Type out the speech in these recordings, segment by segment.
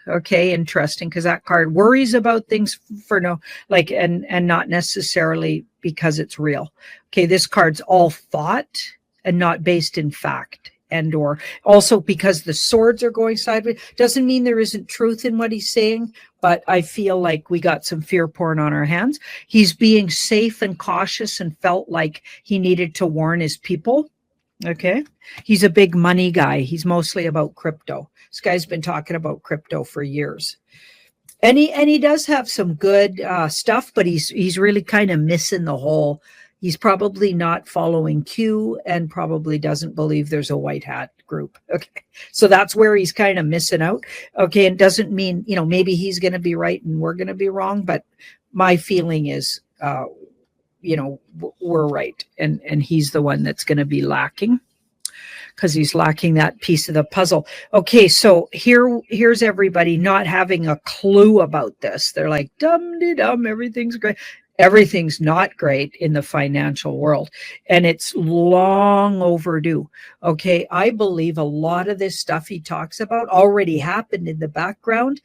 Okay, interesting, because that card worries about things for no, like, and not necessarily because it's real. Okay, this card's all thought and not based in fact. And or also because the swords are going sideways doesn't mean there isn't truth in what he's saying, but I feel like we got some fear porn on our hands. He's being safe and cautious and felt like he needed to warn his people. Okay. He's a big money guy. He's mostly about crypto. This guy's been talking about crypto for years. And he does have some good stuff, but he's really kind of missing the whole. He's probably not following Q and probably doesn't believe there's a white hat group. Okay. So that's where he's kind of missing out. Okay. And doesn't mean, maybe he's going to be right and we're going to be wrong. But my feeling is, we're right. And he's the one that's going to be lacking because he's lacking that piece of the puzzle. Okay. So here's everybody not having a clue about this. They're like, dum-de-dum, everything's great. Everything's not great in the financial world, and it's long overdue. Okay, I believe a lot of this stuff he talks about already happened in the background,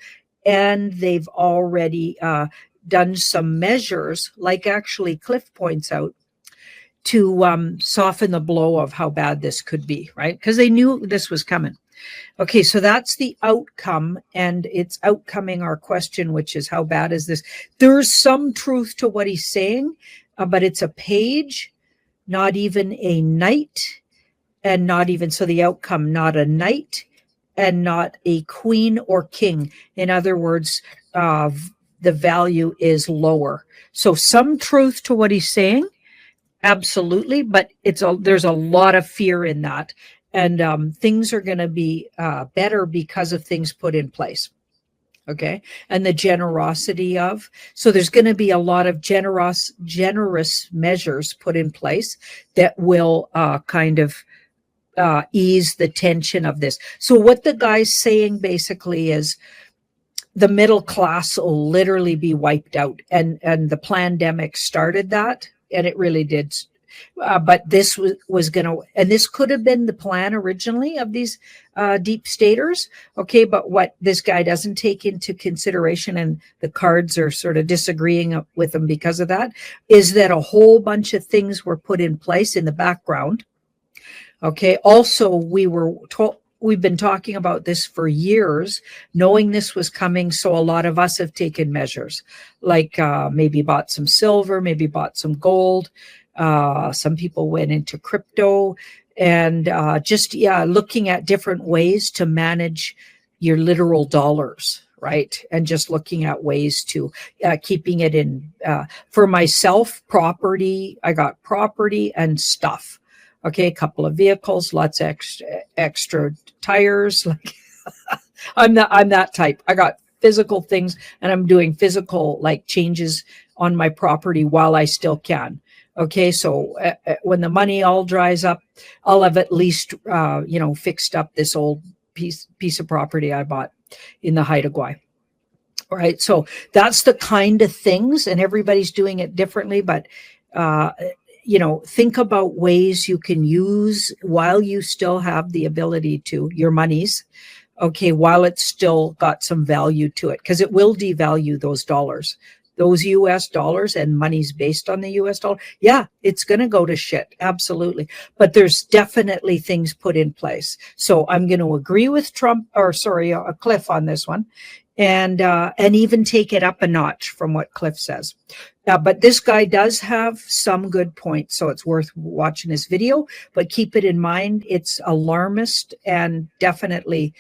and they've already done some measures, like actually Cliff points out, to soften the blow of how bad this could be, right? Because they knew this was coming. Okay, so that's the outcome, and it's outcoming our question, which is how bad is this? There's some truth to what he's saying, but it's a page, not even a knight, and not even, so the outcome, not a knight, and not a queen or king. In other words, the value is lower. So some truth to what he's saying, absolutely, but there's a lot of fear in that. And things are going to be better because of things put in place. Okay. And the generosity of, so there's going to be a lot of generous measures put in place that will kind of ease the tension of this. So what the guy's saying basically is the middle class will literally be wiped out. And the pandemic started that, and it really did. But this was going to, and this could have been the plan originally of these deep staters. Okay. But what this guy doesn't take into consideration, and the cards are sort of disagreeing with him because of that, is that a whole bunch of things were put in place in the background. Okay. Also, we've been talking about this for years, knowing this was coming. So a lot of us have taken measures, like maybe bought some silver, maybe bought some gold. Some people went into crypto, and looking at different ways to manage your literal dollars, right? And just looking at ways to keeping it in, for myself, property. I got property and stuff. Okay. A couple of vehicles, lots of extra tires. Like I'm that type. I got physical things, and I'm doing physical like changes on my property while I still can. Okay, so when the money all dries up, I'll have at least, fixed up this old piece of property I bought in the Haida Gwaii. All right, so that's the kind of things, and everybody's doing it differently, but, think about ways you can use while you still have the ability to, your monies, okay, while it's still got some value to it, because it will devalue those dollars. Those US dollars, and money's based on the US dollar. Yeah, it's going to go to shit. Absolutely. But there's definitely things put in place. So I'm going to agree with Cliff on this one, and even take it up a notch from what Cliff says. But this guy does have some good points, so it's worth watching his video, but keep it in mind. It's alarmist, and definitely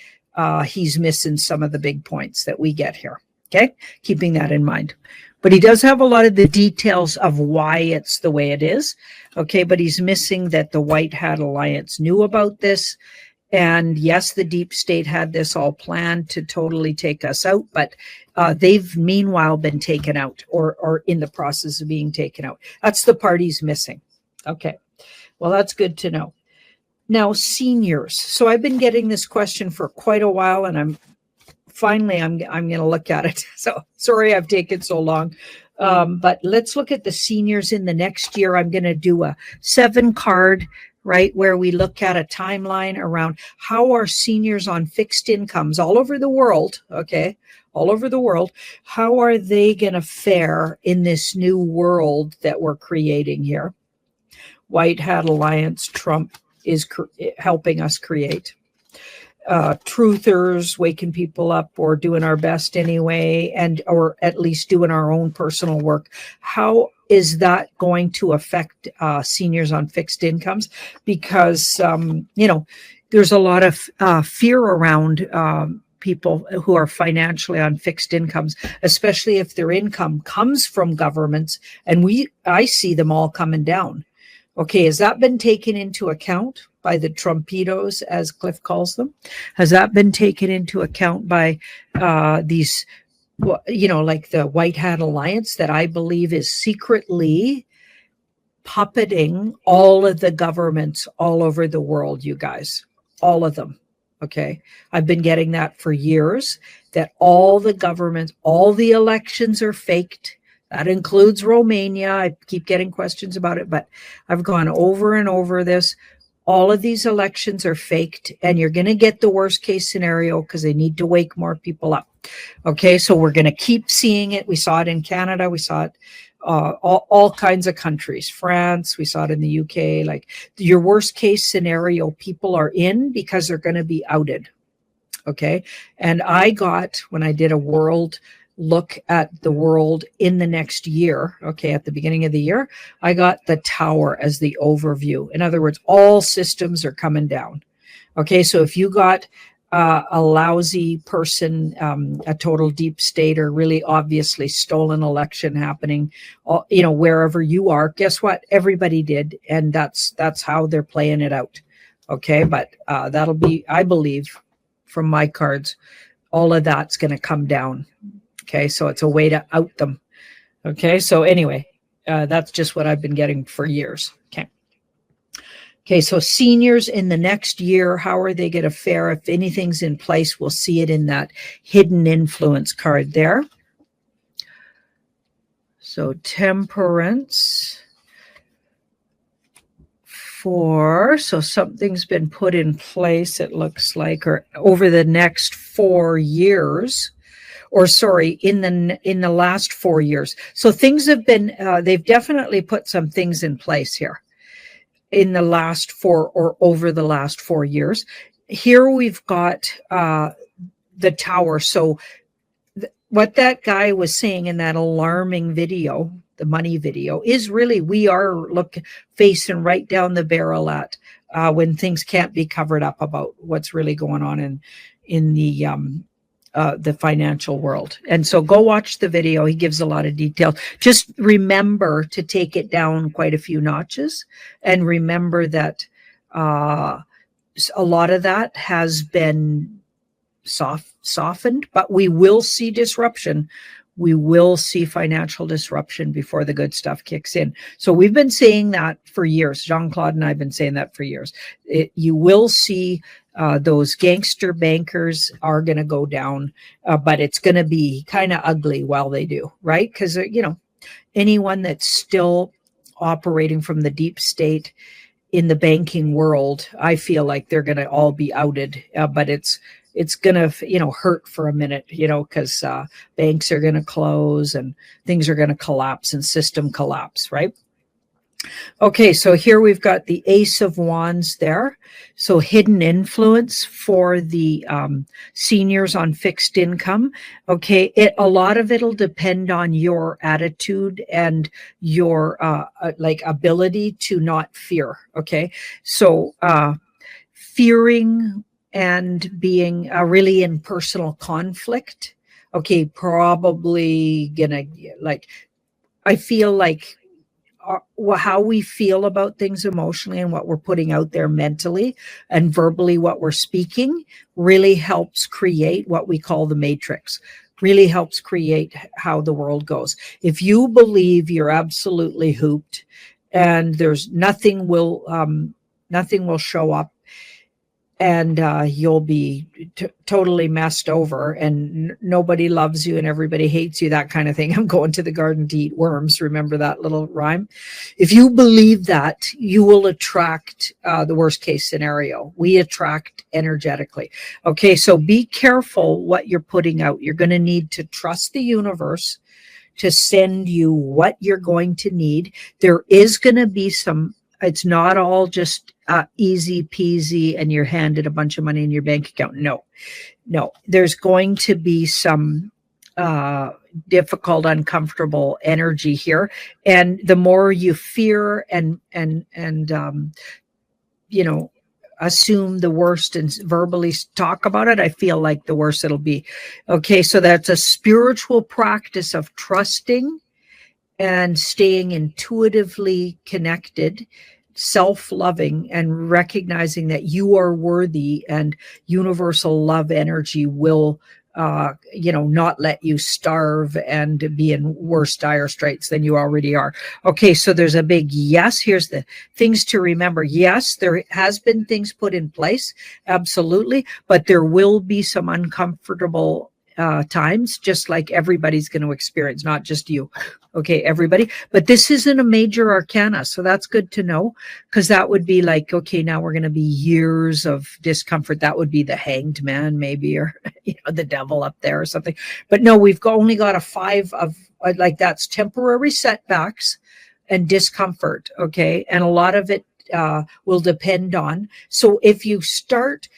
he's missing some of the big points that we get here. Okay, keeping that in mind. But he does have a lot of the details of why it's the way it is. Okay, but he's missing that the White Hat Alliance knew about this. And yes, the deep state had this all planned to totally take us out, but they've meanwhile been taken out, or in the process of being taken out. That's the part he's missing. Okay, well, that's good to know. Now, seniors. So I've been getting this question for quite a while, and I'm going to look at it. So sorry I've taken so long. But let's look at the seniors in the next year. I'm going to do a 7-card right? Where we look at a timeline around how are seniors on fixed incomes all over the world, okay, all over the world, how are they going to fare in this new world that we're creating here? White Hat Alliance, Trump is helping us create. Truthers, waking people up, or doing our best anyway, and or at least doing our own personal work. How is that going to affect seniors on fixed incomes? Because there's a lot of fear around people who are financially on fixed incomes, especially if their income comes from governments, and I see them all coming down. Okay, has that been taken into account by the Trumpitos, as Cliff calls them? Has that been taken into account by these, like the White Hat Alliance, that I believe is secretly puppeting all of the governments all over the world, you guys, all of them? Okay, I've been getting that for years, that all the governments, all the elections are faked. That includes Romania. I keep getting questions about it, but I've gone over and over this. All of these elections are faked, and you're going to get the worst case scenario because they need to wake more people up. Okay, so we're going to keep seeing it. We saw it in Canada. We saw it all kinds of countries. France, we saw it in the UK. Like, your worst case scenario, people are in because they're going to be outed. Okay, and when I did a world look at the world in the next year, okay, at the beginning of the year, I got the tower as the overview. In other words, all systems are coming down. Okay, so if you got a lousy person, a total deep state, or really obviously stolen election happening, wherever you are, guess what? Everybody did, and that's how they're playing it out. Okay, but that'll be, I believe, from my cards, all of that's going to come down. Okay, so it's a way to out them. Okay, so anyway, that's just what I've been getting for years. Okay, so seniors in the next year, how are they going to fare? If anything's in place, we'll see it in that hidden influence card there. So temperance. So something's been put in place, it looks like, or over the next 4 years. Or sorry, in the last 4 years. So things have been, they've definitely put some things in place here in the last 4 or over the last 4 years. Here we've got the tower. So what that guy was saying in that alarming video, the money video, is really, we are facing right down the barrel at when things can't be covered up about what's really going on in the financial world. And so go watch the video. He gives a lot of detail. Just remember to take it down quite a few notches, and remember that a lot of that has been softened, but we will see disruption. We will see financial disruption before the good stuff kicks in. So we've been saying that for years. Jean-Claude and I have been saying that for years. You will see those gangster bankers are going to go down, but it's going to be kind of ugly while they do, right? Because, anyone that's still operating from the deep state in the banking world, I feel like they're going to all be outed, but it's going to, hurt for a minute, because banks are going to close and things are going to collapse and system collapse, right? Okay, so here we've got the Ace of Wands there. So hidden influence for the seniors on fixed income. Okay, a lot of it'll depend on your attitude and your ability to not fear. Okay, so fearing and being really in personal conflict. Okay, probably gonna I feel like how we feel about things emotionally and what we're putting out there mentally and verbally, what we're speaking, really helps create what we call the matrix, really helps create how the world goes. If you believe you're absolutely hooped and there's nothing will show up, and you'll be totally messed over, and nobody loves you and everybody hates you, that kind of thing. I'm going to the garden to eat worms. Remember that little rhyme? If you believe that, you will attract the worst case scenario. We attract energetically. Okay, so be careful what you're putting out. You're going to need to trust the universe to send you what you're going to need. There is going to be some, it's not all just easy peasy and you're handed a bunch of money in your bank account. No, there's going to be some difficult, uncomfortable energy here. And the more you fear and you know, assume the worst and verbally talk about it, I feel like the worse it'll be. Okay, so that's a spiritual practice of trusting and staying intuitively connected, self-loving, and recognizing that you are worthy, and universal love energy will not let you starve and be in worse dire straits than you already are. Okay, so there's a big yes. Here's the things to remember. Yes, there has been things put in place, absolutely, but there will be some uncomfortable times, just like everybody's going to experience, not just you. Okay, everybody. But this isn't a major arcana, so that's good to know, because that would be like, okay, now we're going to be years of discomfort. That would be the Hanged Man, maybe, or the devil up there or something. But no, we've only got a 5 of like, that's temporary setbacks and discomfort. Okay, and a lot of it will depend on. So if you start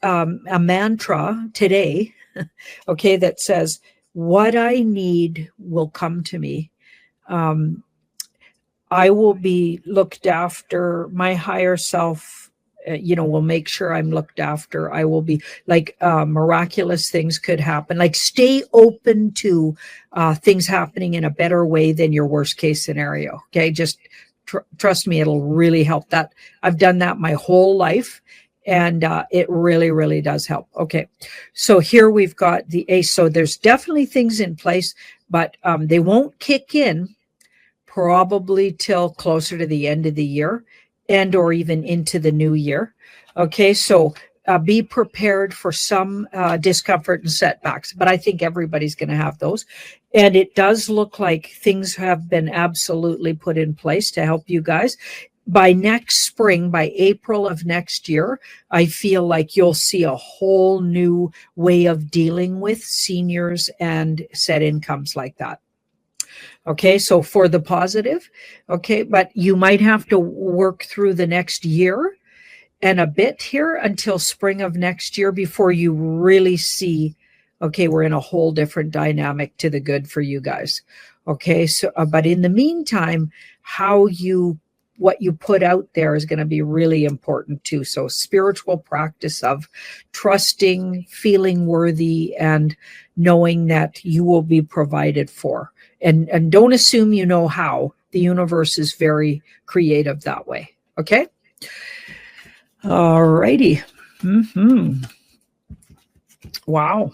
a mantra today, okay, that says, what I need will come to me. I will be looked after. My higher self, will make sure I'm looked after. I will be like, miraculous things could happen. Like, stay open to things happening in a better way than your worst case scenario. Okay, just trust me, it'll really help. That I've done that my whole life. And it really, really does help. Okay, so here we've got the ace. So there's definitely things in place, but they won't kick in probably till closer to the end of the year and or even into the new year. Okay, so be prepared for some discomfort and setbacks, but I think everybody's going to have those. And it does look like things have been absolutely put in place to help you guys. By next spring, by April of next year, I feel like you'll see a whole new way of dealing with seniors and set incomes like that. Okay, so for the positive, okay, but you might have to work through the next year and a bit here until spring of next year before you really see, okay, we're in a whole different dynamic to the good for you guys. Okay, so, but in the meantime, what you put out there is going to be really important too. So spiritual practice of trusting, feeling worthy, and knowing that you will be provided for. And don't assume you know how. The universe is very creative that way. Okay? All righty. Wow.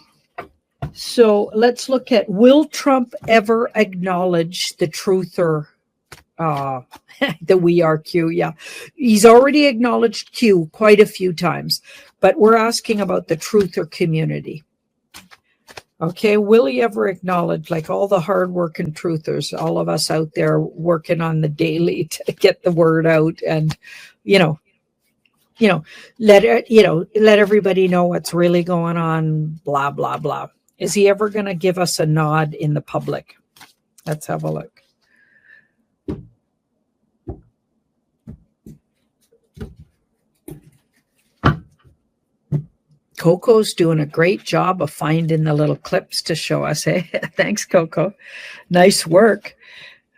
So let's look at, will Trump ever acknowledge the truther? The we are Q. Yeah, he's already acknowledged Q quite a few times, but we're asking about the truther community. Okay, will he ever acknowledge, like, all the hardworking truthers, all of us out there working on the daily to get the word out, and let everybody know what's really going on, blah blah blah. Is he ever going to give us a nod in the public? Let's have a look. Coco's doing a great job of finding the little clips to show us. Eh? Thanks, Coco. Nice work.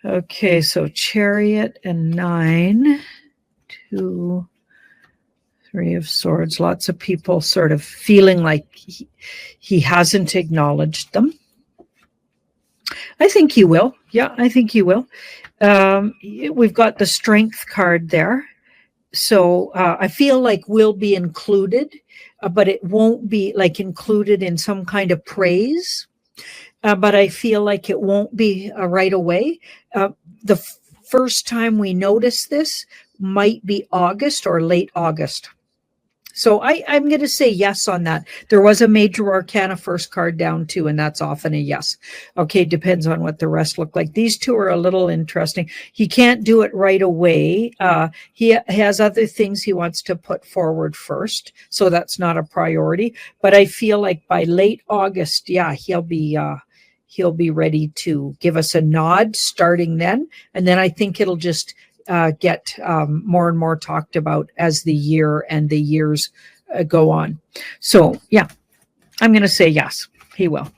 Okay, so Chariot and 9, 2, 3 of Swords. Lots of people sort of feeling like he hasn't acknowledged them. I think he will. Yeah, I think he will. We've got the Strength card there. So I feel like we'll be included, but it won't be like included in some kind of praise. But I feel like it won't be right away. The first time we notice this might be August or late August. So I'm going to say yes on that. There was a major arcana first card down too, and that's often a yes. Okay, depends on what the rest look like. These two are a little interesting. He can't do it right away. He has other things he wants to put forward first, so that's not a priority. But I feel like by late August, yeah, he'll be ready to give us a nod starting then, and then I think it'll just get more and more talked about as the year and the years go on. So, yeah, I'm going to say yes, he will.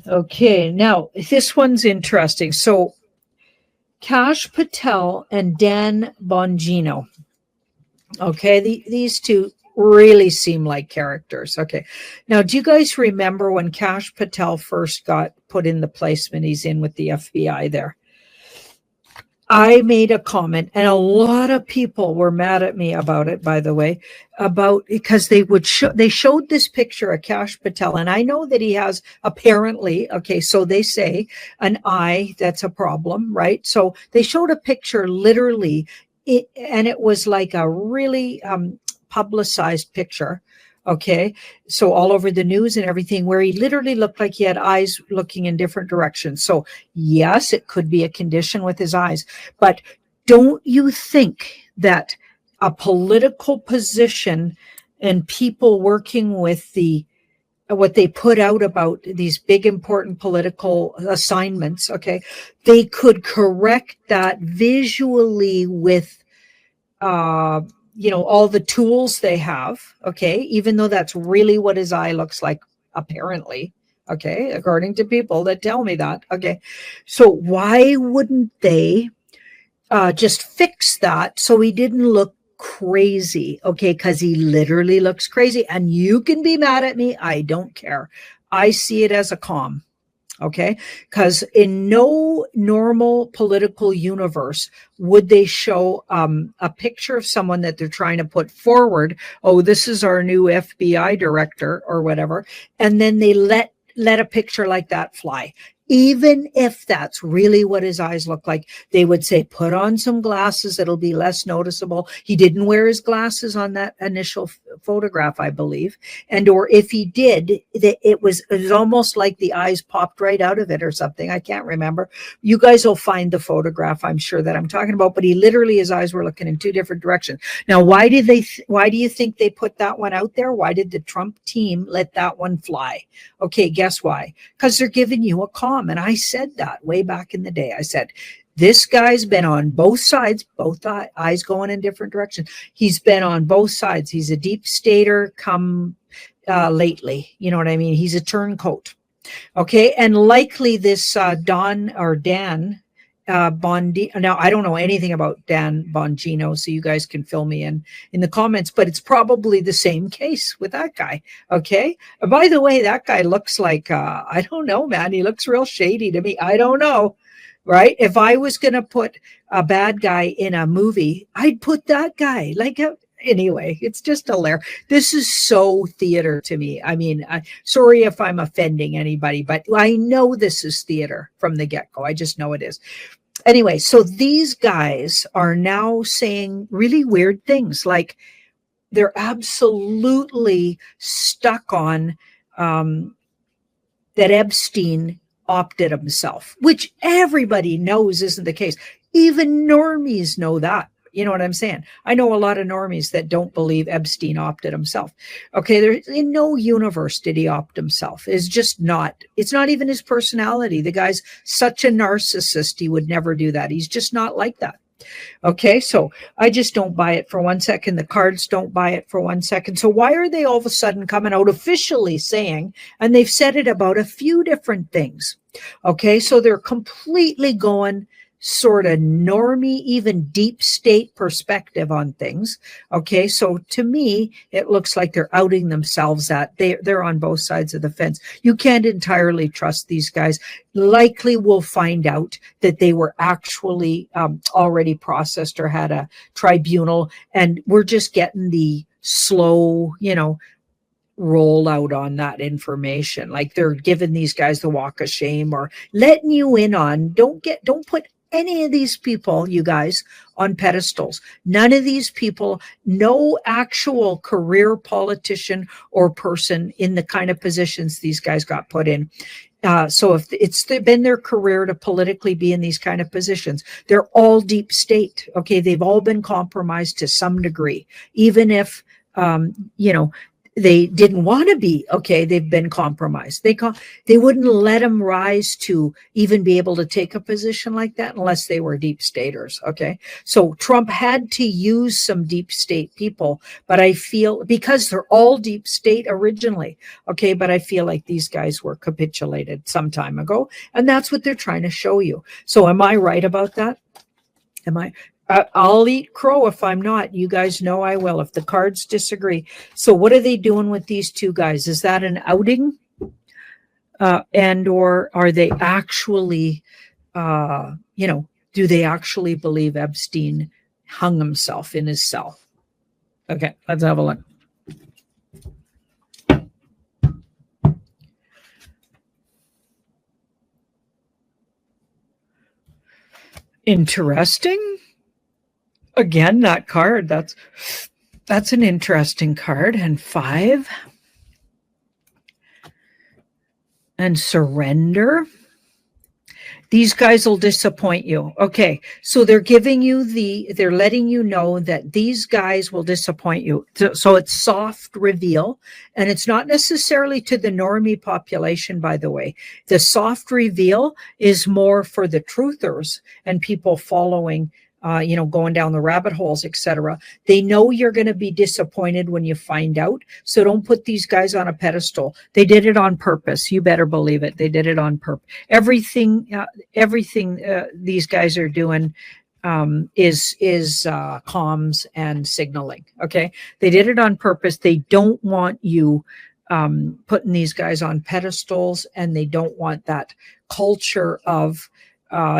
Okay, now this one's interesting. So, Kash Patel and Dan Bongino. Okay, these two really seem like characters. Okay, now do you guys remember when Kash Patel first got put in the placement he's in with the FBI there? I made a comment, and a lot of people were mad at me about it, by the way, because they showed this picture of Kash Patel, and I know that he has apparently, okay, so they say an eye that's a problem, right? So they showed a picture literally, and it was like a really publicized picture. Okay, so all over the news and everything, where he literally looked like he had eyes looking in different directions. So yes, it could be a condition with his eyes, but don't you think that a political position and people working with what they put out about these big important political assignments, okay, they could correct that visually with all the tools they have, okay, even though that's really what his eye looks like, apparently, okay, according to people that tell me that, okay. So why wouldn't they just fix that so he didn't look crazy, okay, because he literally looks crazy, and you can be mad at me, I don't care. I see it as a calm. Okay, because in no normal political universe would they show a picture of someone that they're trying to put forward. Oh, this is our new FBI director or whatever, and then they let a picture like that fly. Even if that's really what his eyes look like, they would say, put on some glasses. It'll be less noticeable. He didn't wear his glasses on that initial photograph, I believe. And or if he did, it was almost like the eyes popped right out of it or something. I can't remember. You guys will find the photograph, I'm sure, that I'm talking about. But he literally, his eyes were looking in two different directions. Now, why do you think they put that one out there? Why did the Trump team let that one fly? Okay, guess why? Because they're giving you a call. And I said that way back in the day. I said, this guy's been on both sides, both eyes going in different directions. He's been on both sides. He's a deep stater come lately. You know what I mean? He's a turncoat. Okay. And likely this Dan Bongino. Now, I don't know anything about Dan Bongino, so you guys can fill me in the comments, but it's probably the same case with that guy. Okay. By the way, that guy looks like, I don't know, man. He looks real shady to me. I don't know. Right. If I was going to put a bad guy in a movie, I'd put that guy anyway, it's just hilarious. This is so theater to me. I mean, sorry if I'm offending anybody, but I know this is theater from the get-go. I just know it is. Anyway, so these guys are now saying really weird things, like they're absolutely stuck on that Epstein opted himself, which everybody knows isn't the case. Even normies know that. You know what I'm saying? I know a lot of normies that don't believe Epstein opted himself. Okay, there's in no universe did he opt himself. It's just not. It's not even his personality. The guy's such a narcissist. He would never do that. He's just not like that. Okay, so I just don't buy it for 1 second. The cards don't buy it for 1 second. So why are they all of a sudden coming out officially saying, and they've said it about a few different things. Okay, so they're completely going sort of normie, even deep state perspective on things. Okay, so to me, it looks like they're outing themselves that they're on both sides of the fence. You can't entirely trust these guys. Likely we'll find out that they were actually already processed or had a tribunal, and we're just getting the slow, roll out on that information. Like they're giving these guys the walk of shame or letting you in on, don't put any of these people, you guys, on pedestals. None of these people, no actual career politician or person in the kind of positions these guys got put in. So if it's been their career to politically be in these kind of positions, they're all deep state. Okay. They've all been compromised to some degree, even if, they didn't want to be. Okay. They've been compromised. They wouldn't let them rise to even be able to take a position like that unless they were deep staters. Okay. So Trump had to use some deep state people, but I feel because they're all deep state originally. Okay. But I feel like these guys were capitulated some time ago, and that's what they're trying to show you. So am I right about that? Am I? I'll eat crow if I'm not. You guys know I will if the cards disagree. So what are they doing with these two guys? Is that an outing? And or are they actually, do they actually believe Epstein hung himself in his cell? Okay, let's have a look. Interesting. Again, that card, that's an interesting card. And 5. And surrender. These guys will disappoint you. Okay, so they're letting you know that these guys will disappoint you. So it's soft reveal, and it's not necessarily to the normie population, by the way. The soft reveal is more for the truthers and people following, going down the rabbit holes, etc. They know you're going to be disappointed when you find out. So don't put these guys on a pedestal. They did it on purpose. You better believe it. They did it on purpose. Everything these guys are doing is comms and signaling. Okay. They did it on purpose. They don't want you putting these guys on pedestals, and they don't want that culture of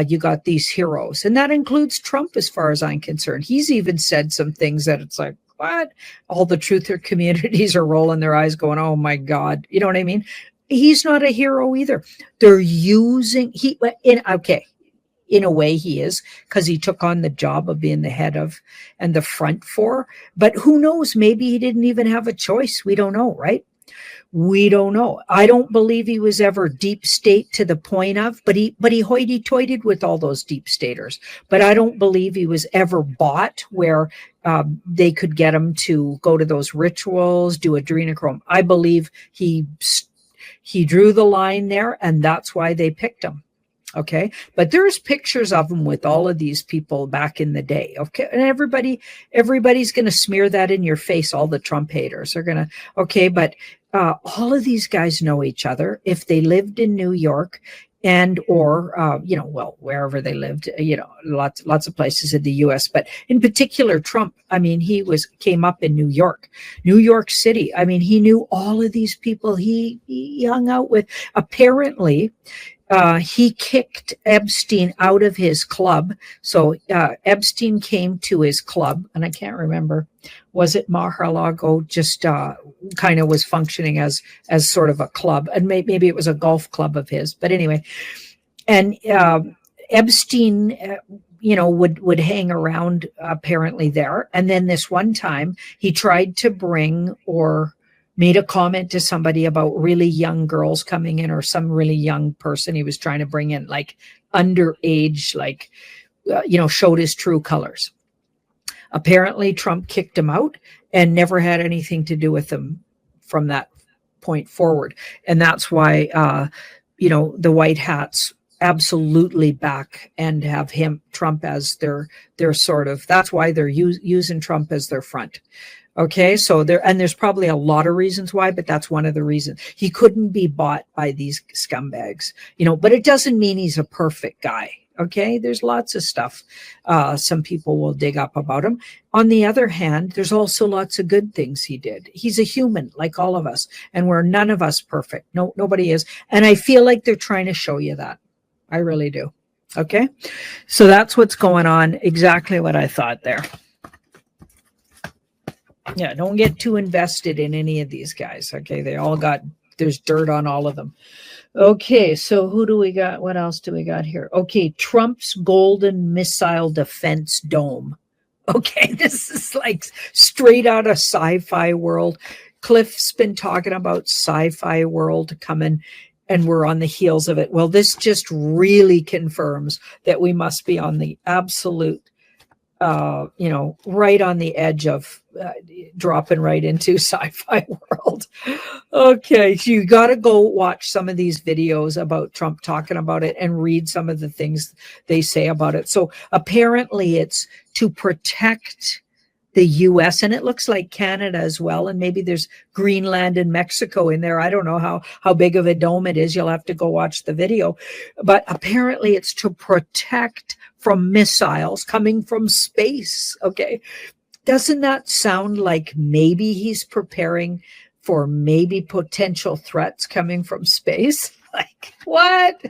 you got these heroes, and that includes Trump as far as I'm concerned. He's even said some things that it's like, what? All the truther communities are rolling their eyes going, oh my God. You know what I mean? He's not a hero either. They're using, in a way he is, because he took on the job of being the head of and the front for, but who knows? Maybe he didn't even have a choice. We don't know, right? We don't know. I don't believe he was ever deep state to the point of, but he hoity-toited with all those deep staters. But I don't believe he was ever bought where they could get him to go to those rituals, do adrenochrome. I believe he drew the line there, and that's why they picked him. Okay. But there's pictures of him with all of these people back in the day. Okay. And everybody's going to smear that in your face. All the Trump haters are going to, okay. But all of these guys know each other. If they lived in New York and, or, wherever they lived, lots of places in the US, but in particular, Trump, I mean, he came up in New York City. I mean, he knew all of these people he hung out with. Apparently, he kicked Epstein out of his club. So Epstein came to his club, and I can't remember, was it Mar-a-Lago? Just kind of was functioning as sort of a club, and maybe it was a golf club of his. But anyway, and Epstein, would hang around apparently there. And then this one time, he tried to bring or made a comment to somebody about really young girls coming in, or some really young person he was trying to bring in, like underage, like, showed his true colors. Apparently Trump kicked him out and never had anything to do with him from that point forward. And that's why, the white hats absolutely back and have Trump as their sort of, that's why they're using Trump as their front. Okay, so there's probably a lot of reasons why, but that's one of the reasons. He couldn't be bought by these scumbags, but it doesn't mean he's a perfect guy. Okay, there's lots of stuff some people will dig up about him. On the other hand, there's also lots of good things he did. He's a human like all of us, and we're none of us perfect. No, nobody is. And I feel like they're trying to show you that. I really do. Okay, so that's what's going on. Exactly what I thought there. Yeah, don't get too invested in any of these guys. Okay, they all got there's dirt on all of them. Okay, so who do we got? What else do we got here? Okay, Trump's golden missile defense dome. Okay, this is like straight out of sci-fi world. Cliff's been talking about sci-fi world coming, and we're on the heels of it. Well, this just really confirms that we must be on the absolute, right on the edge of dropping right into sci-fi world. Okay, so you got to go watch some of these videos about Trump talking about it and read some of the things they say about it. So apparently it's to protect the US, and it looks like Canada as well, and maybe there's Greenland and Mexico in there. I don't know how big of a dome it is. You'll have to go watch the video. But apparently it's to protect from missiles coming from space. Okay. Doesn't that sound like maybe he's preparing for maybe potential threats coming from space? Like, what?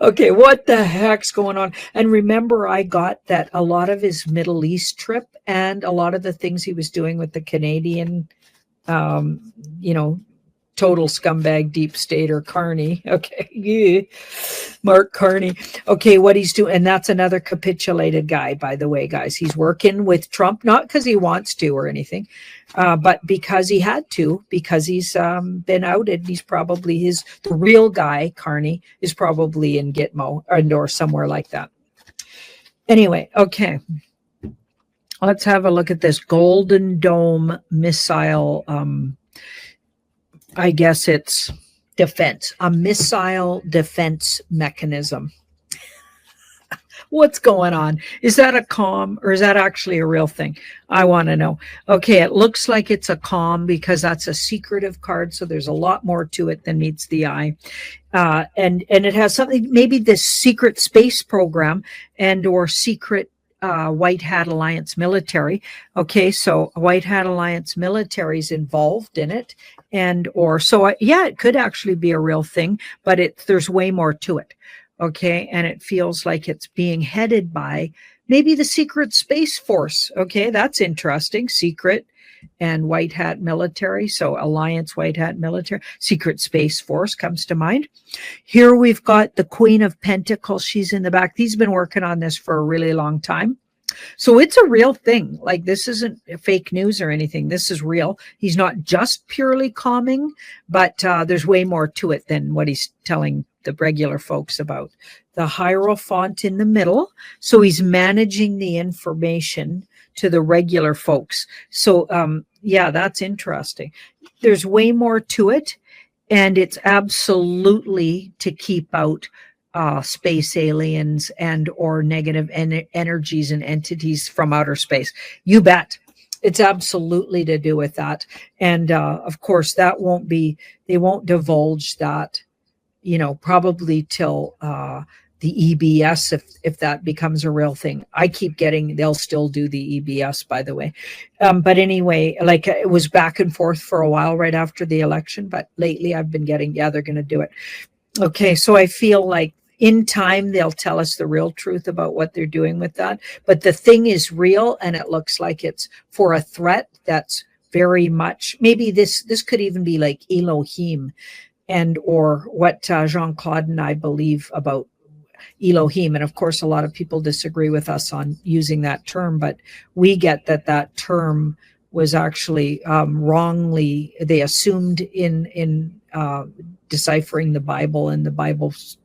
Okay, what the heck's going on? And remember, I got that a lot of his Middle East trip and a lot of the things he was doing with the Canadian, total scumbag deep stater Carney. Okay, yeah. Mark Carney. Okay, what he's doing, and that's another capitulated guy, by the way, guys. He's working with Trump, not because he wants to or anything, but because he had to, because he's been outed. He's probably the real guy, Carney, is probably in Gitmo or somewhere like that. Anyway, okay. Let's have a look at this Golden Dome missile. I guess it's defense, a missile defense mechanism. What's going on? Is that a comm or is that actually a real thing? I want to know. Okay, it looks like it's a comm because that's a secretive card, so there's a lot more to it than meets the eye. And it has something, maybe this secret space program and or secret White Hat Alliance military. Okay, so White Hat Alliance military is involved in it, it could actually be a real thing, but there's way more to it. Okay, and it feels like it's being headed by maybe the Secret Space Force. Okay, that's interesting. Secret and White Hat military. So Alliance, White Hat military, Secret Space Force comes to mind. Here we've got the Queen of Pentacles. She's in the back. He's been working on this for a really long time. So it's a real thing. Like, this isn't fake news or anything. This is real. He's not just purely calming, but there's way more to it than what he's telling the regular folks about. The Hierophant in the middle. So he's managing the information to the regular folks. So, that's interesting. There's way more to it. And it's absolutely to keep out space aliens and or negative energies and entities from outer space. You bet. It's absolutely to do with that. And of course, they won't divulge that, probably till the EBS, if that becomes a real thing. I keep getting, they'll still do the EBS, by the way. But anyway, like, it was back and forth for a while right after the election, but lately I've been getting, they're going to do it. Okay, so I feel like in time, they'll tell us the real truth about what they're doing with that. But the thing is real, and it looks like it's for a threat that's very much, maybe this could even be like Elohim, and or what Jean-Claude and I believe about Elohim. And of course, a lot of people disagree with us on using that term, but we get that term was actually wrongly, they assumed in deciphering the Bible and the Bible's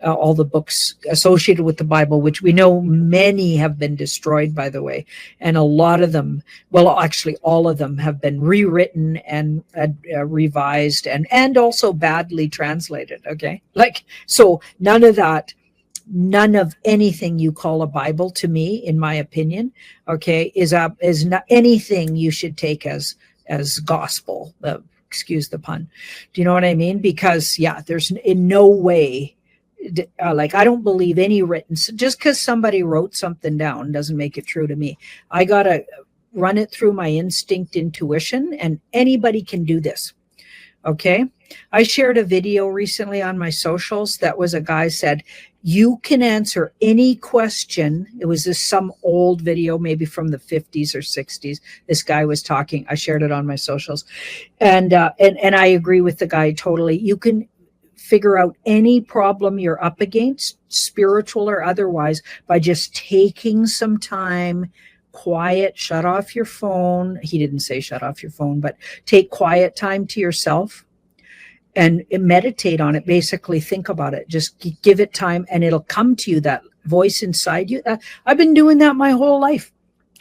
all the books associated with the Bible, which we know many have been destroyed, by the way. And a lot of them, well, actually all of them have been rewritten and revised and also badly translated. Okay. Like, so none of anything you call a Bible, to me, in my opinion, okay, is not anything you should take as gospel. Excuse the pun. Do you know what I mean? Because there's in no way, I don't believe any written, just because somebody wrote something down doesn't make it true to me. I got to run it through my intuition, and anybody can do this. Okay. I shared a video recently on my socials that was a guy said, you can answer any question. It was some old video, maybe from the 50s or 60s. This guy was talking. I shared it on my socials. And I agree with the guy totally. You can figure out any problem you're up against, spiritual or otherwise, by just taking some time, quiet, shut off your phone. He didn't say shut off your phone, but take quiet time to yourself and meditate on it. Basically, think about it. Just give it time and it'll come to you, that voice inside you. I've been doing that my whole life.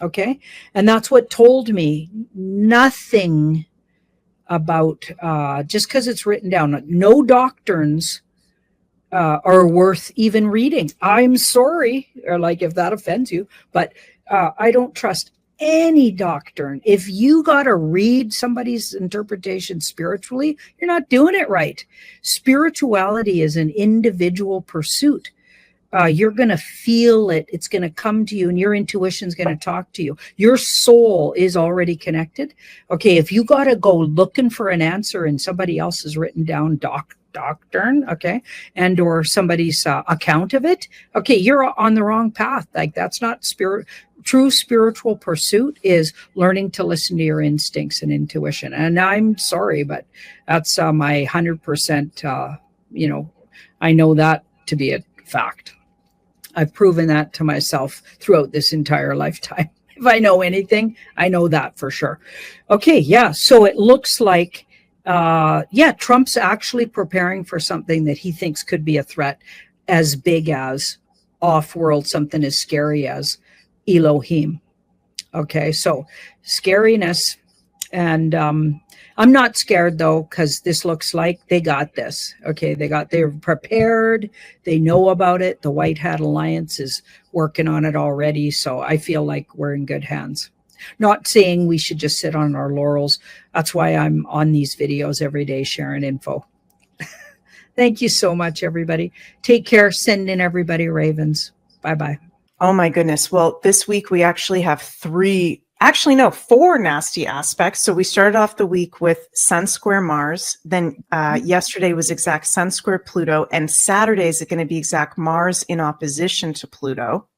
Okay. And that's what told me nothing about just because it's written down. No doctrines are worth even reading. I'm sorry, or like if that offends you, but I don't trust any doctrine. If you got to read somebody's interpretation spiritually, you're not doing it right. Spirituality is an individual pursuit. You're going to feel it. It's going to come to you, and your intuition is going to talk to you. Your soul is already connected. Okay, if you got to go looking for an answer in somebody else's written down doctrine, okay, and or somebody's account of it, okay, you're on the wrong path. Like, that's not spirit. True spiritual pursuit is learning to listen to your instincts and intuition. And I'm sorry, but that's my 100%. I know that to be a fact. I've proven that to myself throughout this entire lifetime. If I know anything, I know that for sure. Okay, yeah. So it looks like, Trump's actually preparing for something that he thinks could be a threat as big as off-world, something as scary as Elohim. Okay, so scariness. And I'm not scared though, because this looks like they got this. Okay, they're prepared. They know about it. The White Hat Alliance is working on it already. So I feel like we're in good hands. Not saying we should just sit on our laurels. That's why I'm on these videos every day sharing info. Thank you so much, everybody. Take care. Send in everybody ravens. Bye-bye. Oh my goodness. Well, this week we actually have 4 nasty aspects. So we started off the week with Sun square Mars. Then yesterday was exact Sun square Pluto. And Saturday is going to be exact Mars in opposition to Pluto.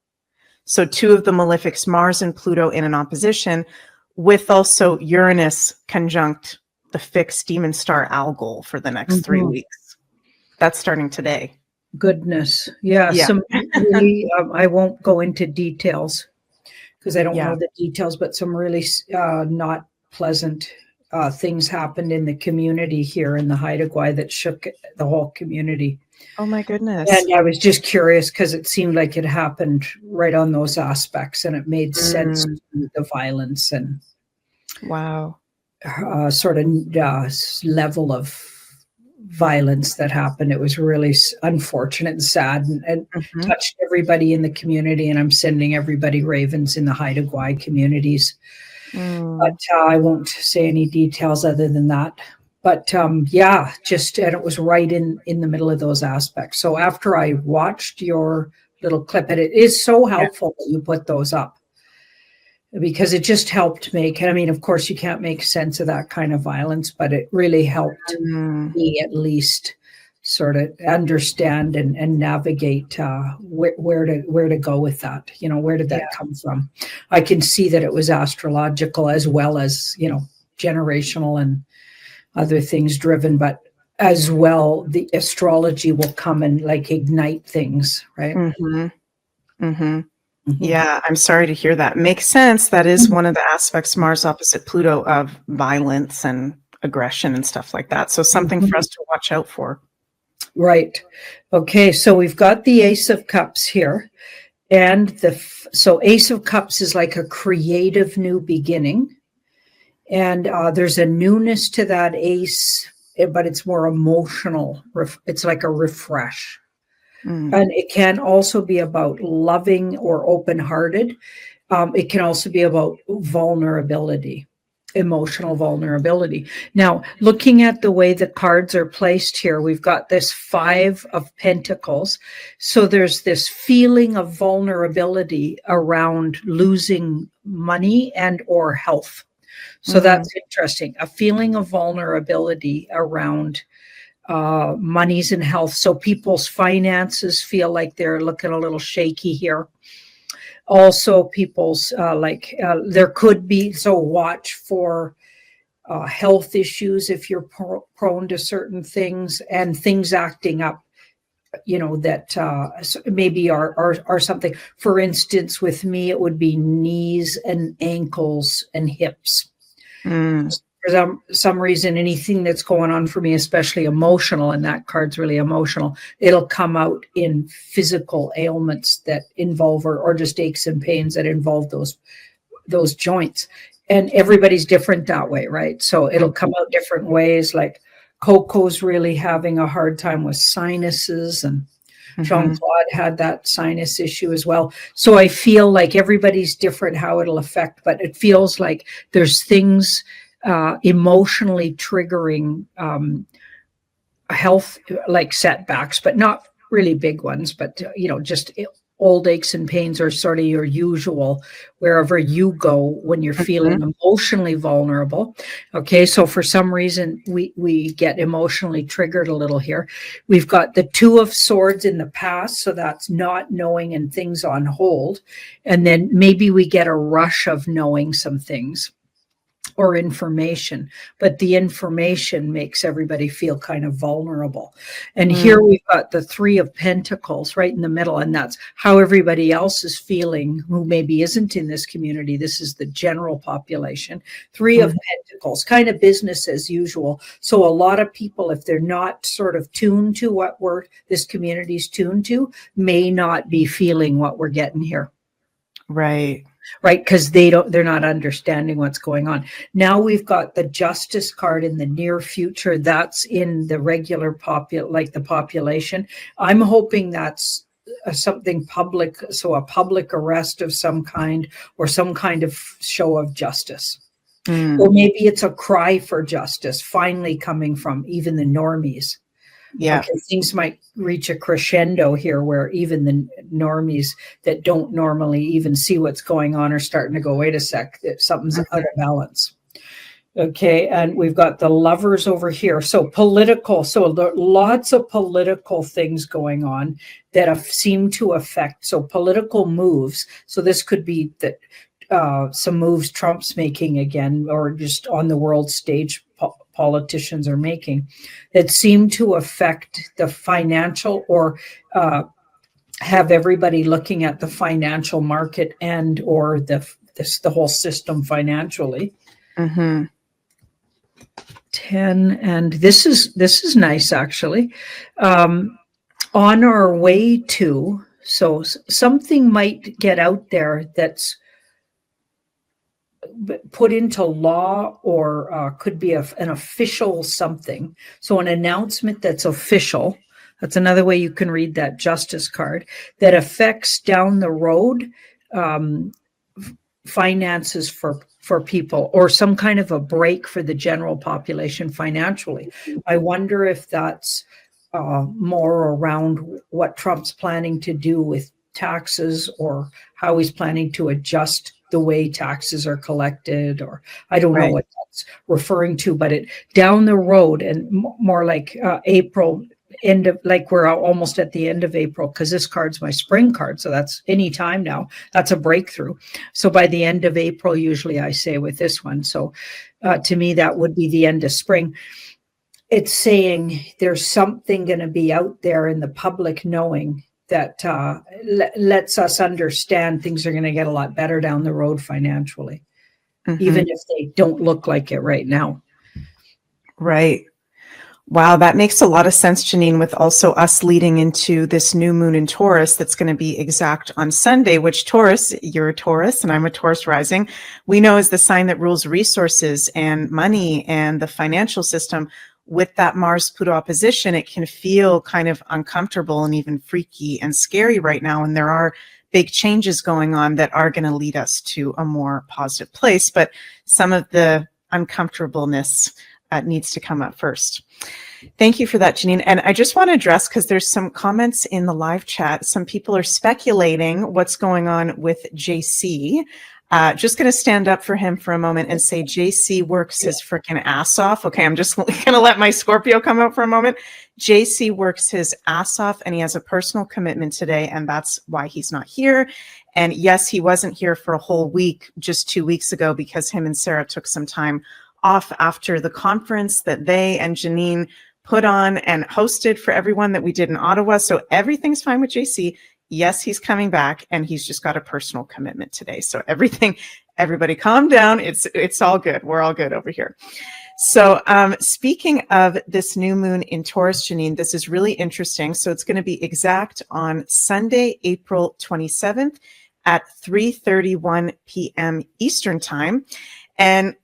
So 2 of the malefics, Mars and Pluto in an opposition, with also Uranus conjunct the fixed demon star Algol for the next 3 weeks. That's starting today. Goodness. Yeah. Some really, I won't go into details because I don't know the details, but some really not pleasant things happened in the community here in the Haida Gwaii that shook the whole community. Oh my goodness. And I was just curious because it seemed like it happened right on those aspects, and it made sense to the violence and sort of level of violence that happened. It was really unfortunate and sad, and touched everybody in the community. And I'm sending everybody ravens in the Haida Gwaii communities. But I won't say any details other than that. But and it was right in the middle of those aspects. So after I watched your little clip, and it is so helpful that you put those up, because it just helped make, I mean, of course you can't make sense of that kind of violence, but it really helped me at least sort of understand and navigate where to go with that. Where did that come from? I can see that it was astrological as well as, generational and other things driven, but as well, the astrology will come and like ignite things, right? Yeah, I'm sorry to hear that. Makes sense. That is one of the aspects, Mars opposite Pluto, of violence and aggression and stuff like that. So something for us to watch out for. Right. Okay, so we've got the Ace of Cups here. And so Ace of Cups is like a creative new beginning. And there's a newness to that ace, but it's more emotional. It's like a refresh. And it can also be about loving or open-hearted. It can also be about vulnerability, emotional vulnerability. Now, looking at the way the cards are placed here, we've got this 5 of Pentacles. So there's this feeling of vulnerability around losing money and or health. So that's interesting. A feeling of vulnerability around monies and health. So people's finances feel like they're looking a little shaky here. Also, people's there could be, so watch for health issues if you're prone to certain things and things acting up, that maybe are something. For instance, with me, it would be knees and ankles and hips. For some reason, anything that's going on for me, especially emotional, and that card's really emotional, it'll come out in physical ailments that involve, or just aches and pains that involve those joints. And everybody's different that way, right? So it'll come out different ways. Like Coco's really having a hard time with sinuses, and Jean-Claude had that sinus issue as well. So I feel like everybody's different how it'll affect, but it feels like there's things emotionally triggering health, like setbacks, but not really big ones, but just old aches and pains are sort of your usual wherever you go when you're feeling emotionally vulnerable. Okay, so for some reason we get emotionally triggered a little here. We've got the Two of Swords in the past, so that's not knowing and things on hold. And then maybe we get a rush of knowing some things or information, but the information makes everybody feel kind of vulnerable. And here we've got the Three of Pentacles right in the middle, and that's how everybody else is feeling who maybe isn't in this community. This is the general population. Three of Pentacles, kind of business as usual. So a lot of people, if they're not sort of tuned to what this community's tuned to, may not be feeling what we're getting here. Right. Right, because they're not understanding what's going on. Now we've got the Justice card in the near future. That's in the regular the population. I'm hoping that's something public, so a public arrest of some kind, or some kind of show of justice. Or maybe it's a cry for justice finally coming from even the normies. Yeah. Okay, things might reach a crescendo here where even the normies that don't normally even see what's going on are starting to go, wait a sec, something's out of balance. Okay, and we've got the Lovers over here. So political, so there are lots of political things going on that seem to affect, so political moves. So this could be that some moves Trump's making again, or just on the world stage politicians are making, that seem to affect the financial, or have everybody looking at the financial market and or the whole system financially. 10, and this is nice actually. On our way to, so something might get out there that's put into law, or could be an official something. So an announcement that's official. That's another way you can read that Justice card, that affects down the road finances for people, or some kind of a break for the general population financially. I wonder if that's more around what Trump's planning to do with taxes, or how he's planning to adjust the way taxes are collected, or I don't know what that's referring to, but it down the road, and more like April, end of, like we're almost at the end of April, because this card's my spring card, so that's any time now. That's a breakthrough. So by the end of April, usually I say with this one. So to me, that would be the end of spring. It's saying there's something going to be out there in the public knowing that lets us understand things are going to get a lot better down the road financially, even if they don't look like it right now. Right. Wow, that makes a lot of sense, Janine, with also us leading into this new moon in Taurus that's going to be exact on Sunday, which Taurus, you're a Taurus and I'm a Taurus rising, we know is the sign that rules resources and money and the financial system. With that Mars-Pluto opposition, it can feel kind of uncomfortable and even freaky and scary right now. And there are big changes going on that are going to lead us to a more positive place. But some of the uncomfortableness needs to come up first. Thank you for that, Janine. And I just want to address, because there's some comments in the live chat. Some people are speculating what's going on with JC. Just going to stand up for him for a moment and say JC works his freaking ass off. Okay, I'm just going to let my Scorpio come out for a moment. JC works his ass off, and he has a personal commitment today, and that's why he's not here. And yes, he wasn't here for a whole week just 2 weeks ago because him and Sarah took some time off after the conference that they and Janine put on and hosted for everyone that we did in Ottawa. So everything's fine with JC. Yes, he's coming back, and he's just got a personal commitment today. So everybody calm down. It's all good. We're all good over here. So speaking of this new moon in Taurus, Janine, this is really interesting. So it's going to be exact on Sunday, April 27th at 3:31 p.m. Eastern time. And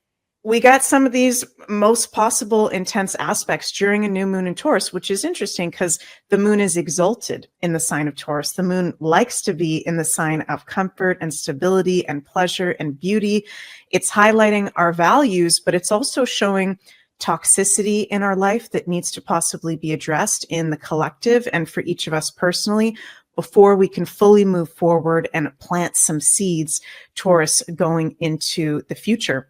we got some of these most possible intense aspects during a new moon in Taurus, which is interesting because the moon is exalted in the sign of Taurus. The moon likes to be in the sign of comfort and stability and pleasure and beauty. It's highlighting our values, but it's also showing toxicity in our life that needs to possibly be addressed in the collective and for each of us personally before we can fully move forward and plant some seeds, Taurus, going into the future.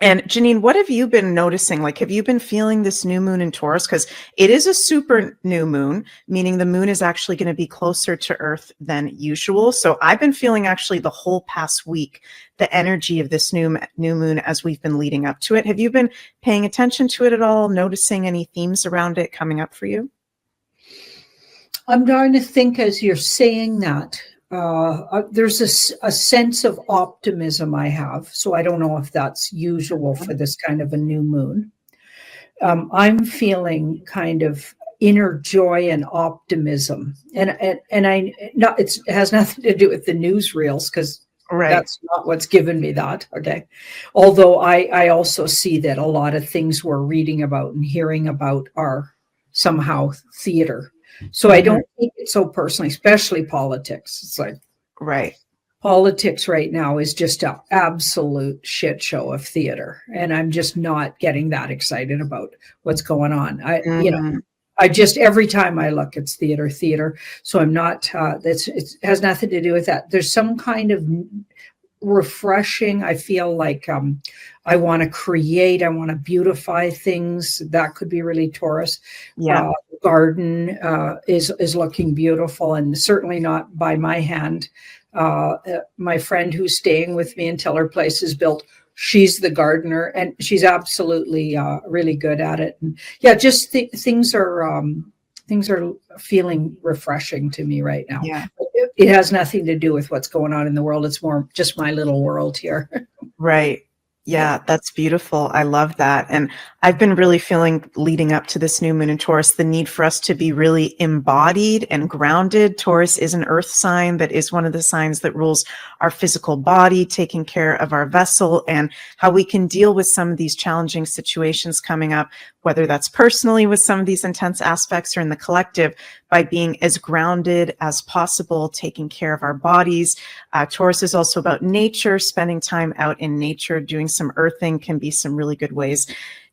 And Janine, what have you been noticing? Like, have you been feeling this new moon in Taurus? Because it is a super new moon, meaning the moon is actually going to be closer to Earth than usual. So I've been feeling actually the whole past week, the energy of this new moon as we've been leading up to it. Have you been paying attention to it at all? Noticing any themes around it coming up for you? I'm trying to think as you're saying that. There's a sense of optimism I have. So I don't know if that's usual for this kind of a new moon. I'm feeling kind of inner joy and optimism. And I not it has nothing to do with the newsreels because that's not what's given me that. Okay. Although I also see that a lot of things we're reading about and hearing about are somehow theater. So I don't take it so personally, especially politics. It's like politics right now is just an absolute shit show of theater, and I'm just not getting that excited about what's going on. I just every time I look, it's theater. So I'm not. It has nothing to do with that. There's some kind of refreshing. I feel like I want to create, I want to beautify things. That could be really Taurus. Garden is looking beautiful, and certainly not by my hand. My friend who's staying with me until her place is built, she's the gardener, and she's absolutely really good at it. And yeah, just things are feeling refreshing to me right now. It has nothing to do with what's going on in the world. It's more just my little world here. Right. Yeah, that's beautiful. I love that. And I've been really feeling leading up to this new moon in Taurus, the need for us to be really embodied and grounded. Taurus is an earth sign that is one of the signs that rules our physical body, taking care of our vessel, and how we can deal with some of these challenging situations coming up, whether that's personally with some of these intense aspects or in the collective, by being as grounded as possible, taking care of our bodies. Taurus is also about nature, spending time out in nature, doing some earthing can be some really good ways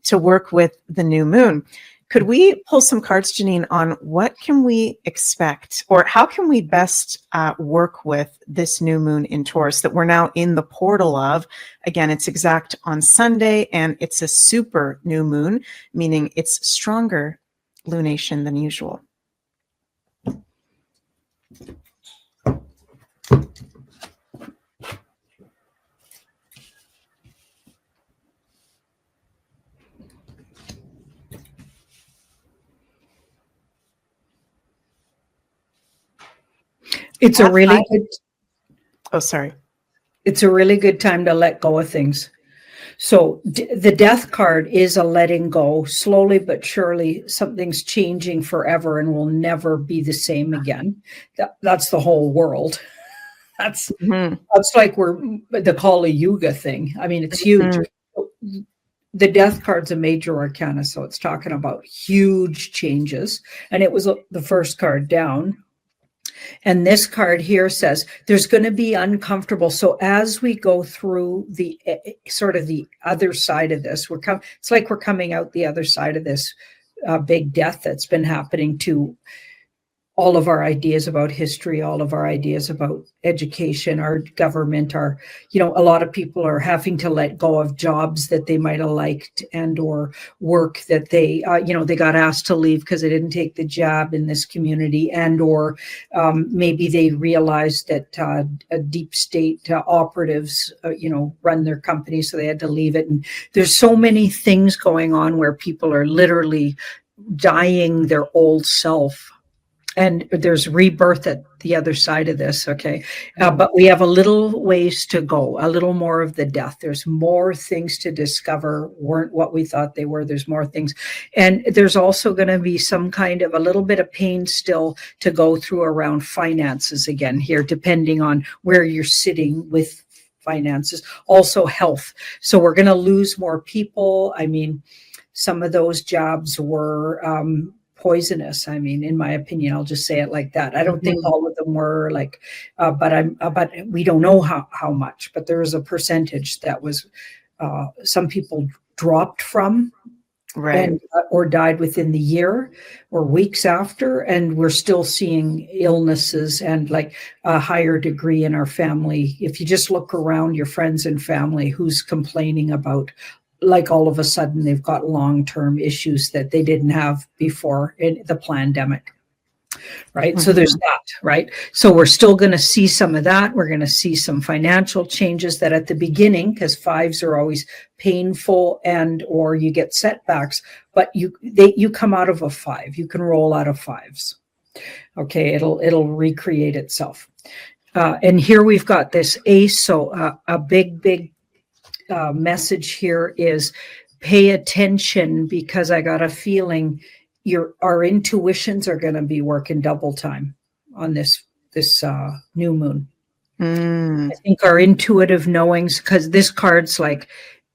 to work with the new moon. Could we pull some cards, Janine, on what can we expect or how can we best work with this new moon in Taurus that we're now in the portal of? Again, it's exact on Sunday, and it's a super new moon, meaning it's stronger lunation than usual. It's a really good. Oh, sorry. It's a really good time to let go of things. So the death card is a letting go. Slowly but surely, something's changing forever and will never be the same again. That's the whole world. That's like we're the Kali Yuga thing. I mean, it's huge. The death card's a major arcana, so it's talking about huge changes. And it was the first card down. And this card here says there's going to be uncomfortable. So as we go through the sort of the other side of this, it's like we're coming out the other side of this big death that's been happening to all of our ideas about history, all of our ideas about education, our government, our, a lot of people are having to let go of jobs that they might have liked and or work that they, they got asked to leave because they didn't take the job in this community, and or maybe they realized that deep state operatives, run their company, so they had to leave it. And there's so many things going on where people are literally dying their old self, and there's rebirth at the other side of this. Okay. But we have a little ways to go, a little more of the death. There's more things to discover, weren't what we thought they were. There's more things. And there's also going to be some kind of a little bit of pain still to go through around finances again here, depending on where you're sitting with finances. Also health. So we're going to lose more people. I mean, some of those jobs were, poisonous. I mean, in my opinion, I'll just say it like that. I don't think all of them were like, but we don't know how much, but there was a percentage that was, some people dropped from, Right. and or died within the year or weeks after, and we're still seeing illnesses and like a higher degree in our family. If you just look around your friends and family, who's complaining about, like, all of a sudden they've got long-term issues that they didn't have before in the pandemic, right? So there's that, right? So we're still going to see some of that. We're going to see some financial changes that at the beginning, because fives are always painful and or you get setbacks, but you come out of a five. You can roll out of fives. Okay, it'll recreate itself. And here we've got this ace. So a big message here is pay attention, because I got a feeling our intuitions are going to be working double time on this new moon. I think our intuitive knowings, because this card's like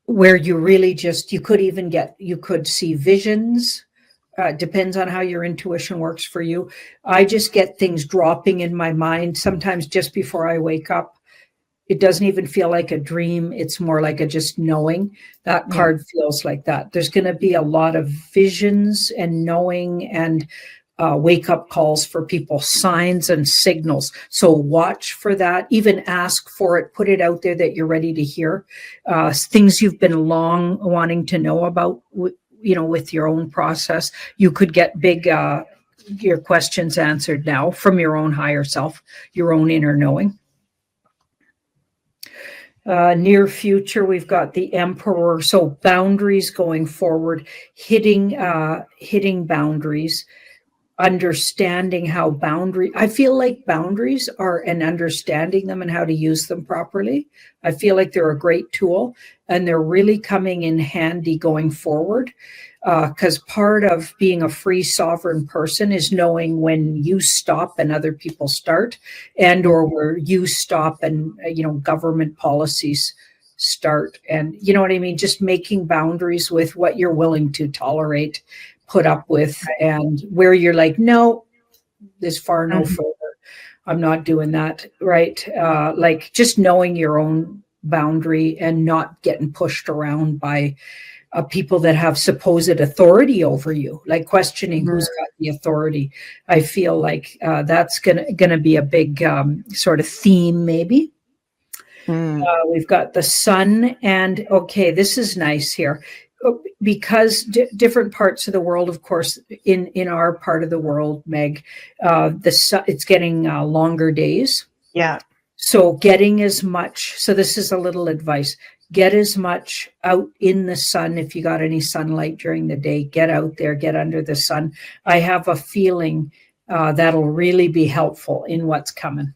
where you really just, you could see visions. Depends on how your intuition works for you. I just get things dropping in my mind sometimes just before I wake up. It doesn't even feel like a dream. It's more like a just knowing. That card feels like that. There's going to be a lot of visions and knowing and wake up calls for people, signs and signals. So watch for that. Even ask for it. Put it out there that you're ready to hear. Things you've been long wanting to know about, with your own process. You could get big, your questions answered now from your own higher self, your own inner knowing. Near future, we've got the Emperor. So boundaries going forward, hitting boundaries, understanding how I feel like boundaries are, and understanding them and how to use them properly. I feel like they're a great tool, and they're really coming in handy going forward. Because part of being a free sovereign person is knowing when you stop and other people start, and or where you stop and government policies start, and you know what I mean, just making boundaries with what you're willing to tolerate, put up with, and where you're like, no, this far, no further. I'm not doing that, right? Like just knowing your own boundary and not getting pushed around by people that have supposed authority over you, like questioning who's got the authority. I feel like that's gonna be a big sort of theme, maybe. We've got the sun, and okay, this is nice here, because different parts of the world, of course, in our part of the world, Meg, the sun, it's getting longer days. Yeah. So getting as much. So this is a little advice. Get as much out in the sun. If you got any sunlight during the day, get out there, get under the sun. I have a feeling that'll really be helpful in what's coming.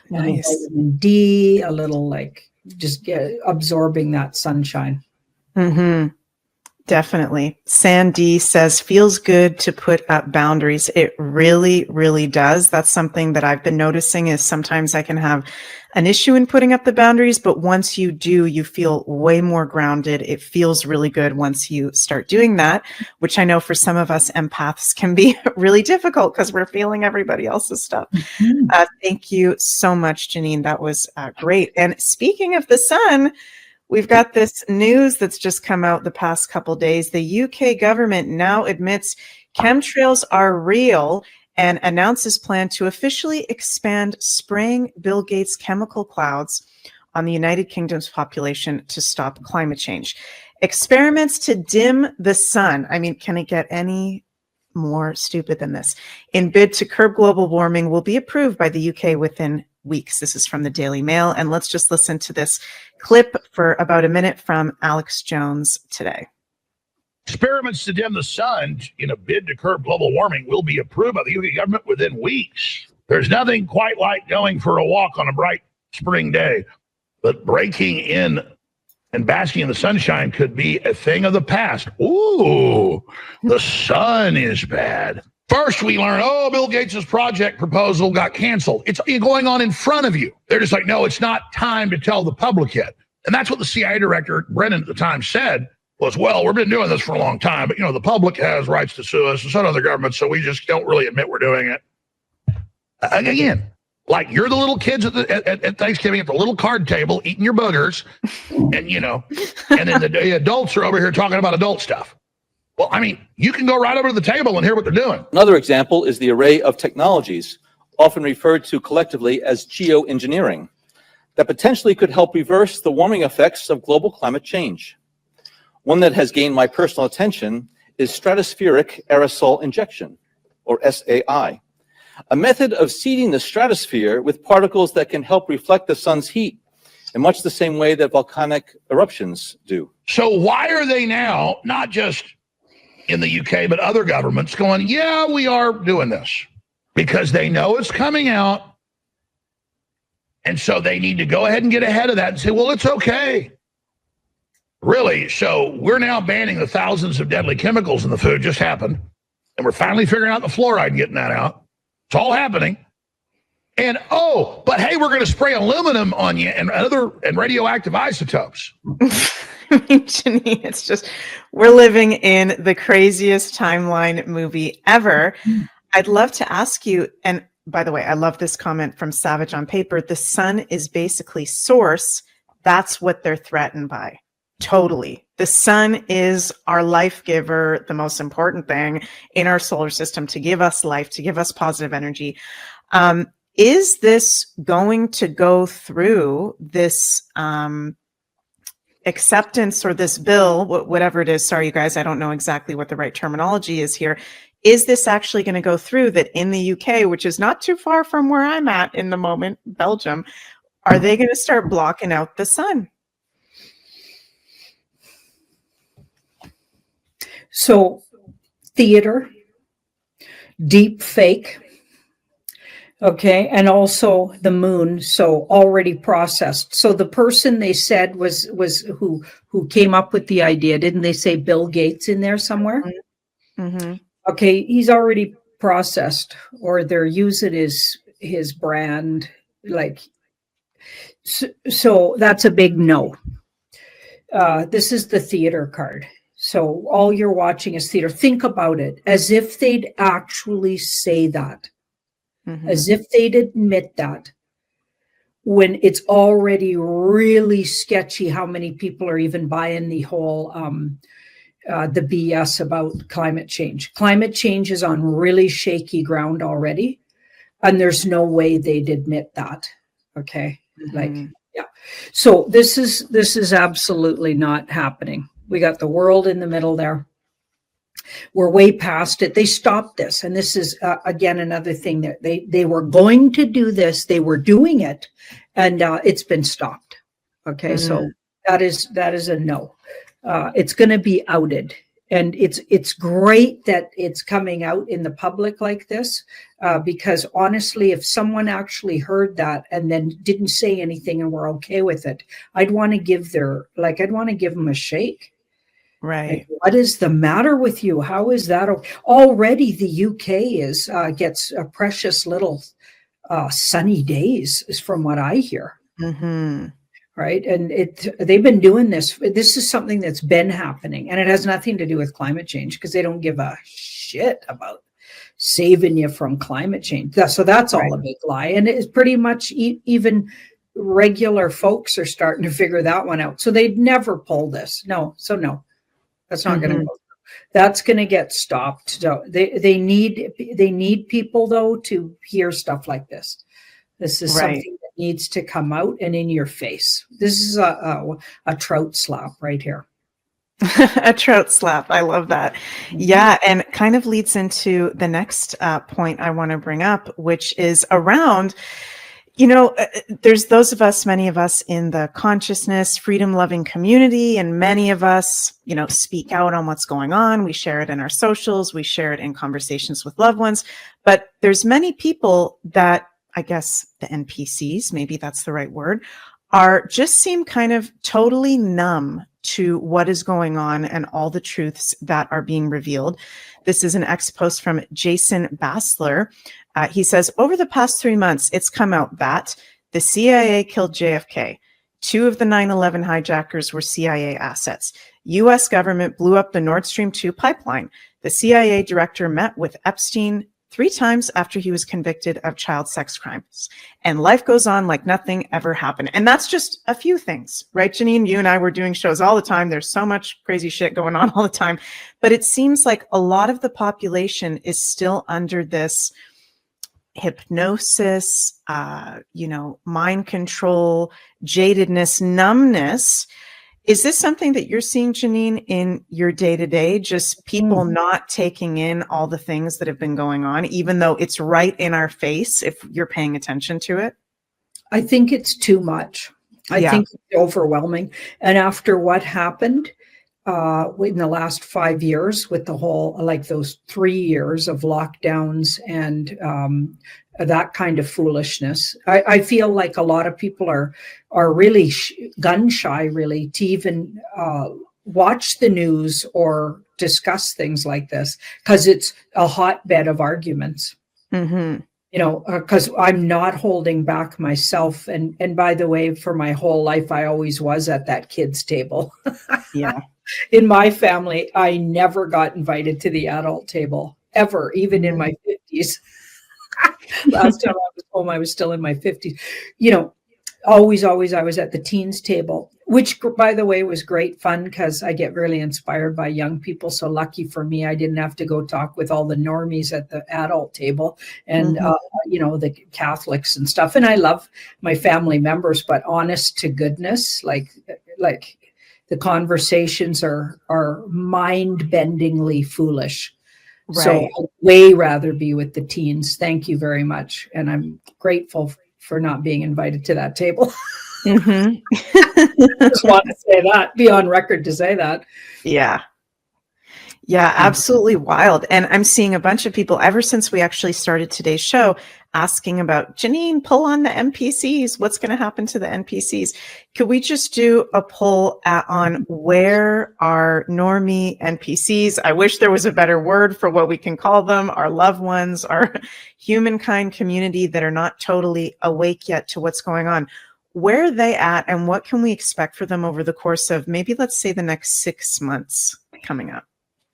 Nice. Vitamin D, a little like just absorbing that sunshine. Definitely. Sandy says, feels good to put up boundaries. It really, really does. That's something that I've been noticing, is sometimes I can have an issue in putting up the boundaries, but once you do, you feel way more grounded. It feels really good once you start doing that, which I know for some of us empaths can be really difficult because we're feeling everybody else's stuff. Thank you so much, Janine. That was great. And speaking of the sun, we've got this news that's just come out the past couple days. The UK government now admits Chemtrails are real and announces plan to officially expand spraying Bill Gates' chemical clouds on the United Kingdom's population to stop climate change. Experiments to dim the sun. I mean, can it get any more stupid than this? In bid to curb global warming will be approved by the UK within weeks. This is from the Daily Mail. And let's just listen to this clip for about a minute from Alex Jones today. Experiments to dim the sun in a bid to curb global warming will be approved by the UK government within weeks. There's nothing quite like going for a walk on a bright spring day, but breaking in and basking in the sunshine could be a thing of the past. Ooh, the sun is bad. First, we learn, Bill Gates' project proposal got canceled. It's going on in front of you. They're just like, no, it's not time to tell the public yet. And that's what the CIA director, Brennan, at the time said was, well, we've been doing this for a long time, but, the public has rights to sue us and so do the government, so we just don't really admit we're doing it. Again, like you're the little kids at Thanksgiving at the little card table eating your boogers, and, and then the adults are over here talking about adult stuff. Well, I mean, you can go right over to the table and hear what they're doing. Another example is the array of technologies, often referred to collectively as geoengineering, that potentially could help reverse the warming effects of global climate change. One that has gained my personal attention is stratospheric aerosol injection, or SAI, a method of seeding the stratosphere with particles that can help reflect the sun's heat in much the same way that volcanic eruptions do. So why are they now, not just in the UK, but other governments going, yeah, we are doing this? Because they know it's coming out. And so they need to go ahead and get ahead of that and say, well, it's okay. Really? So we're now banning the thousands of deadly chemicals in the food. Just happened. And we're finally figuring out the fluoride and getting that out. It's all happening. And, but hey, we're going to spray aluminum on you and radioactive isotopes. I mean, Janine, it's just, we're living in the craziest timeline movie ever. I'd love to ask you, and by the way, I love this comment from Savage on Paper. The sun is basically source. That's what they're threatened by. Totally. The sun is our life giver, the most important thing in our solar system to give us life, to give us positive energy. Is this going to go through this acceptance or this bill, whatever it is? Sorry, you guys, I don't know exactly what the right terminology is here. Is this actually going to go through that in the UK, which is not too far from where I'm at in the moment, Belgium, are they going to start blocking out the sun? So theater, deep fake, okay, and also the moon, so already processed. So the person they said was who came up with the idea, didn't they say Bill Gates in there somewhere? Mm-hmm. Okay, he's already processed, or they're using his brand, like, so that's a big no. This is the theater card. So all you're watching is theater. Think about it as if they'd actually say that, as if they'd admit that, when it's already really sketchy how many people are even buying the whole the BS about climate change. Climate change is on really shaky ground already, and there's no way they'd admit that. Okay, like, yeah. So this is absolutely not happening. We got the world in the middle there. We're way past it. They stopped this. And this is, again, another thing that they were going to do this. They were doing it, and it's been stopped. Okay, so that is a no. It's going to be outed. And it's great that it's coming out in the public like this, because honestly, if someone actually heard that and then didn't say anything and were okay with it, I'd want to give them a shake. Right. Like, what is the matter with you? How is that? Already the UK gets a precious little sunny days, is from what I hear. Right. And they've been doing this. This is something that's been happening, and it has nothing to do with climate change, because they don't give a shit about saving you from climate change. So that's all a big lie. And it's pretty much even regular folks are starting to figure that one out. So they'd never pull this. No. So no, that's not going to go. That's going to get stopped. So they need people though to hear stuff like this. This is Right. something that needs to come out and in your face. This is a trout slap right here. A trout slap. I love that. Yeah. And it kind of leads into the next point I want to bring up, which is around, there's those of us, many of us in the consciousness, freedom loving community, and many of us, speak out on what's going on. We share it in our socials. We share it in conversations with loved ones. But there's many people that, I guess the NPCs, maybe that's the right word, just seem kind of totally numb to what is going on and all the truths that are being revealed. This is an ex-post from Jason Bassler. He says, over the past 3 months, it's come out that the CIA killed JFK. 2 of the 9/11 hijackers were CIA assets. U.S. government blew up the Nord Stream 2 pipeline. The CIA director met with Epstein 3 times after he was convicted of child sex crimes. And life goes on like nothing ever happened. And that's just a few things, right, Janine? You and I were doing shows all the time. There's so much crazy shit going on all the time. But it seems like a lot of the population is still under this hypnosis, mind control, jadedness, numbness. Is this something that you're seeing, Janine, in your day-to-day? Just people not taking in all the things that have been going on, even though it's right in our face if you're paying attention to it? I think it's too much. I think it's overwhelming. And after what happened in the last 5 years with the whole, like those 3 years of lockdowns and that kind of foolishness, I feel like a lot of people are really gun shy, really, to even watch the news or discuss things like this, because it's a hotbed of arguments. Mm-hmm. Because I'm not holding back myself. And by the way, for my whole life, I always was at that kids' table. Yeah. In my family, I never got invited to the adult table, ever, even in my 50s. Last time I was home, I was still in my 50s. Always, I was at the teens table, which, by the way, was great fun because I get really inspired by young people. So lucky for me, I didn't have to go talk with all the normies at the adult table and, the Catholics and stuff. And I love my family members, but honest to goodness, like the conversations are mind-bendingly foolish. Right. So I'd way rather be with the teens. Thank you very much. And I'm grateful for not being invited to that table. Mm-hmm. Just want to say that, be on record to say that. Yeah. Yeah, absolutely wild. And I'm seeing a bunch of people ever since we actually started today's show asking about, Janine, pull on the NPCs. What's going to happen to the NPCs? Could we just do a poll on where are normie NPCs? I wish there was a better word for what we can call them. Our loved ones, our humankind community that are not totally awake yet to what's going on. Where are they at, and what can we expect for them over the course of maybe, let's say, the next 6 months coming up?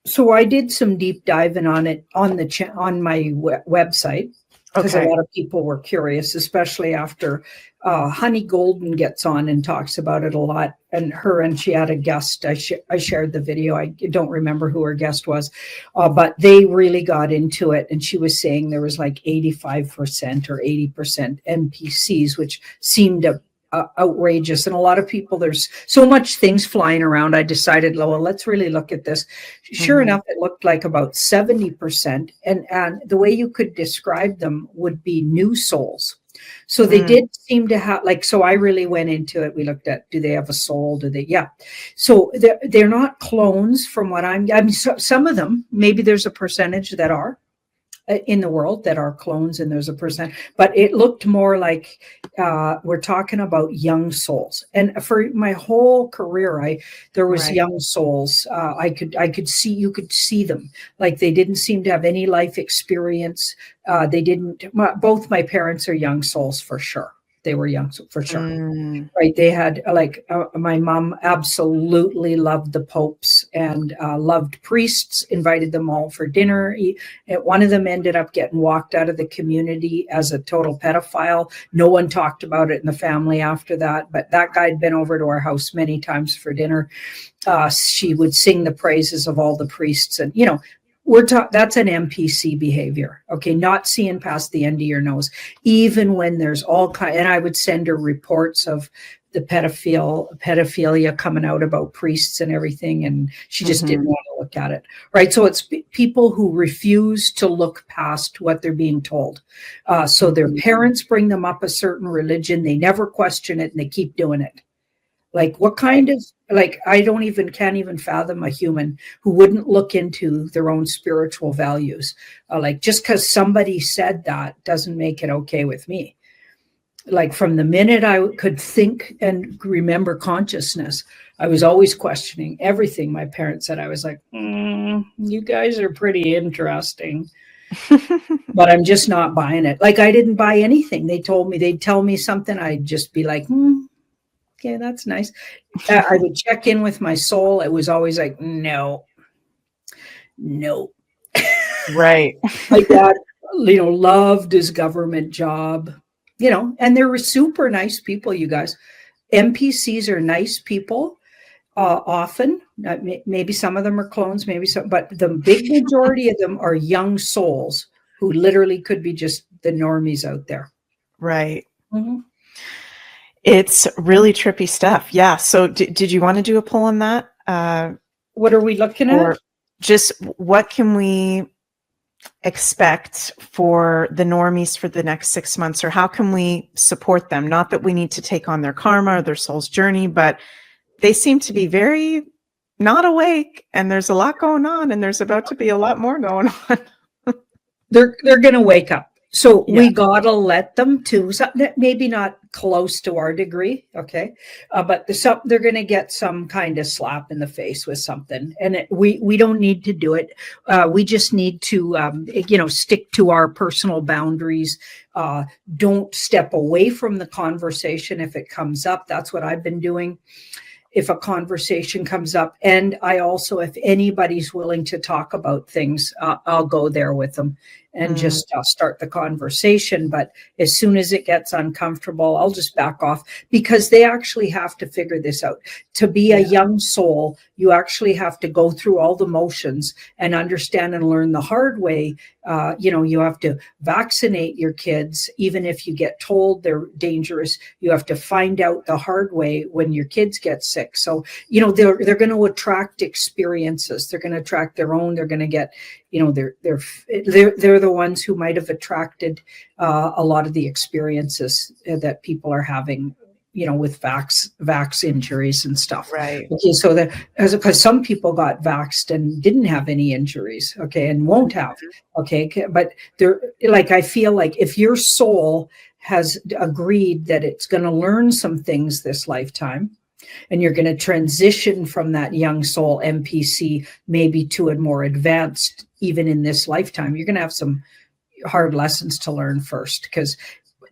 So I did some deep diving on it on my website, because a lot of people were curious, especially after Honey Golden gets on and talks about it a lot. And she had a guest. I shared the video. I don't remember who her guest was, but they really got into it. And she was saying there was like 85% or 80% NPCs, which seemed outrageous. And a lot of people, there's so much things flying around. I decided, well, let's really look at this. Sure enough, it looked like about 70%. And the way you could describe them would be new souls. So they did seem to have, so I really went into it. We looked at, do they have a soul? Yeah. So they're not clones from what I mean, some of them, maybe there's a percentage that are in the world that are clones, and there's a percent, but it looked more like we're talking about young souls. And for my whole career, there was young souls. You could see them, like they didn't seem to have any life experience. Both my parents are young souls for sure. they were young, so for sure. Mm. Right. They had my mom absolutely loved the popes and loved priests, invited them all for dinner. One of them ended up getting walked out of the community as a total pedophile. No one talked about it in the family after that, but that guy had been over to our house many times for dinner. She would sing the praises of all the priests, and that's an NPC behavior. Okay, not seeing past the end of your nose, even when there's all kind. And I would send her reports of the pedophilia coming out about priests and everything, and she just didn't want to look at it. Right, so it's people who refuse to look past what they're being told. So their parents bring them up a certain religion, they never question it, and they keep doing it. Like what kind of, like, I can't even fathom a human who wouldn't look into their own spiritual values. Like just because somebody said that doesn't make it okay with me. Like from the minute I could think and remember consciousness, I was always questioning everything my parents said. I was like, you guys are pretty interesting. But I'm just not buying it. Like I didn't buy anything. They'd tell me something. I'd just be like, okay, that's nice. I would check in with my soul. It was always like, no. Right. My dad, loved his government job, and they were super nice people, you guys. NPCs are nice people. Often, maybe some of them are clones, maybe some, but the big majority of them are young souls who literally could be just the normies out there. Right. Mm-hmm. It's really trippy stuff. Yeah. So did you want to do a poll on that? What are we looking at? Just what can we expect for the normies for the next 6 months, or how can we support them? Not that we need to take on their karma or their soul's journey, but they seem to be very not awake, and there's a lot going on, and there's about to be a lot more going on. They're going to wake up. So we got to let them too. So maybe not close to our degree. Okay. But they're going to get some kind of slap in the face with something. And we don't need to do it. We just need to, stick to our personal boundaries. Don't step away from the conversation if it comes up. That's what I've been doing. If a conversation comes up, and I also, if anybody's willing to talk about things, I'll go there with them and just start the conversation. But as soon as it gets uncomfortable, I'll just back off, because they actually have to figure this out. To be a young soul, you actually have to go through all the motions and understand and learn the hard way. You have to vaccinate your kids, even if you get told they're dangerous. You have to find out the hard way when your kids get sick. So, they're going to attract experiences. They're going to attract their own. They're going to get, they're the ones who might have attracted a lot of the experiences that people are having, with vax injuries and stuff. Right. Okay. So because some people got vaxxed and didn't have any injuries. Okay. And won't have. Okay. But I feel like if your soul has agreed that it's going to learn some things this lifetime, and you're going to transition from that young soul NPC maybe to a more advanced, even in this lifetime, you're going to have some hard lessons to learn first, because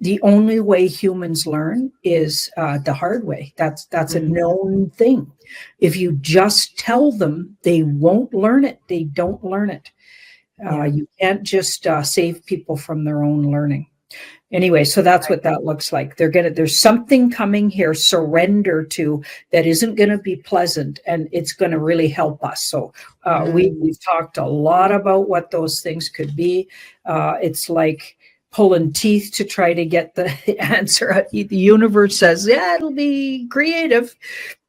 the only way humans learn is the hard way. That's a known thing. If you just tell them, they won't learn it. They don't learn it. You can't just save people from their own learning. Anyway, so that's what that looks like. There's something coming here, surrender to, that isn't going to be pleasant, and it's going to really help us. So we've talked a lot about what those things could be. It's like pulling teeth to try to get the answer. The universe says, it'll be creative,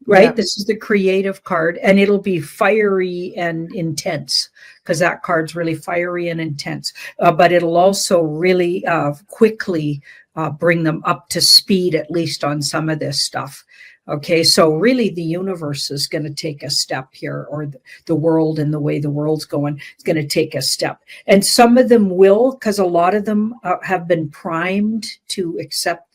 right? Yeah. This is the creative card, and it'll be fiery and intense, because that card's really fiery and intense. But it'll also really quickly bring them up to speed, at least on some of this stuff. Okay, so really the universe is going to take a step here, or the world, and the way the world's going is going to take a step. And some of them will, because a lot of them have been primed to accept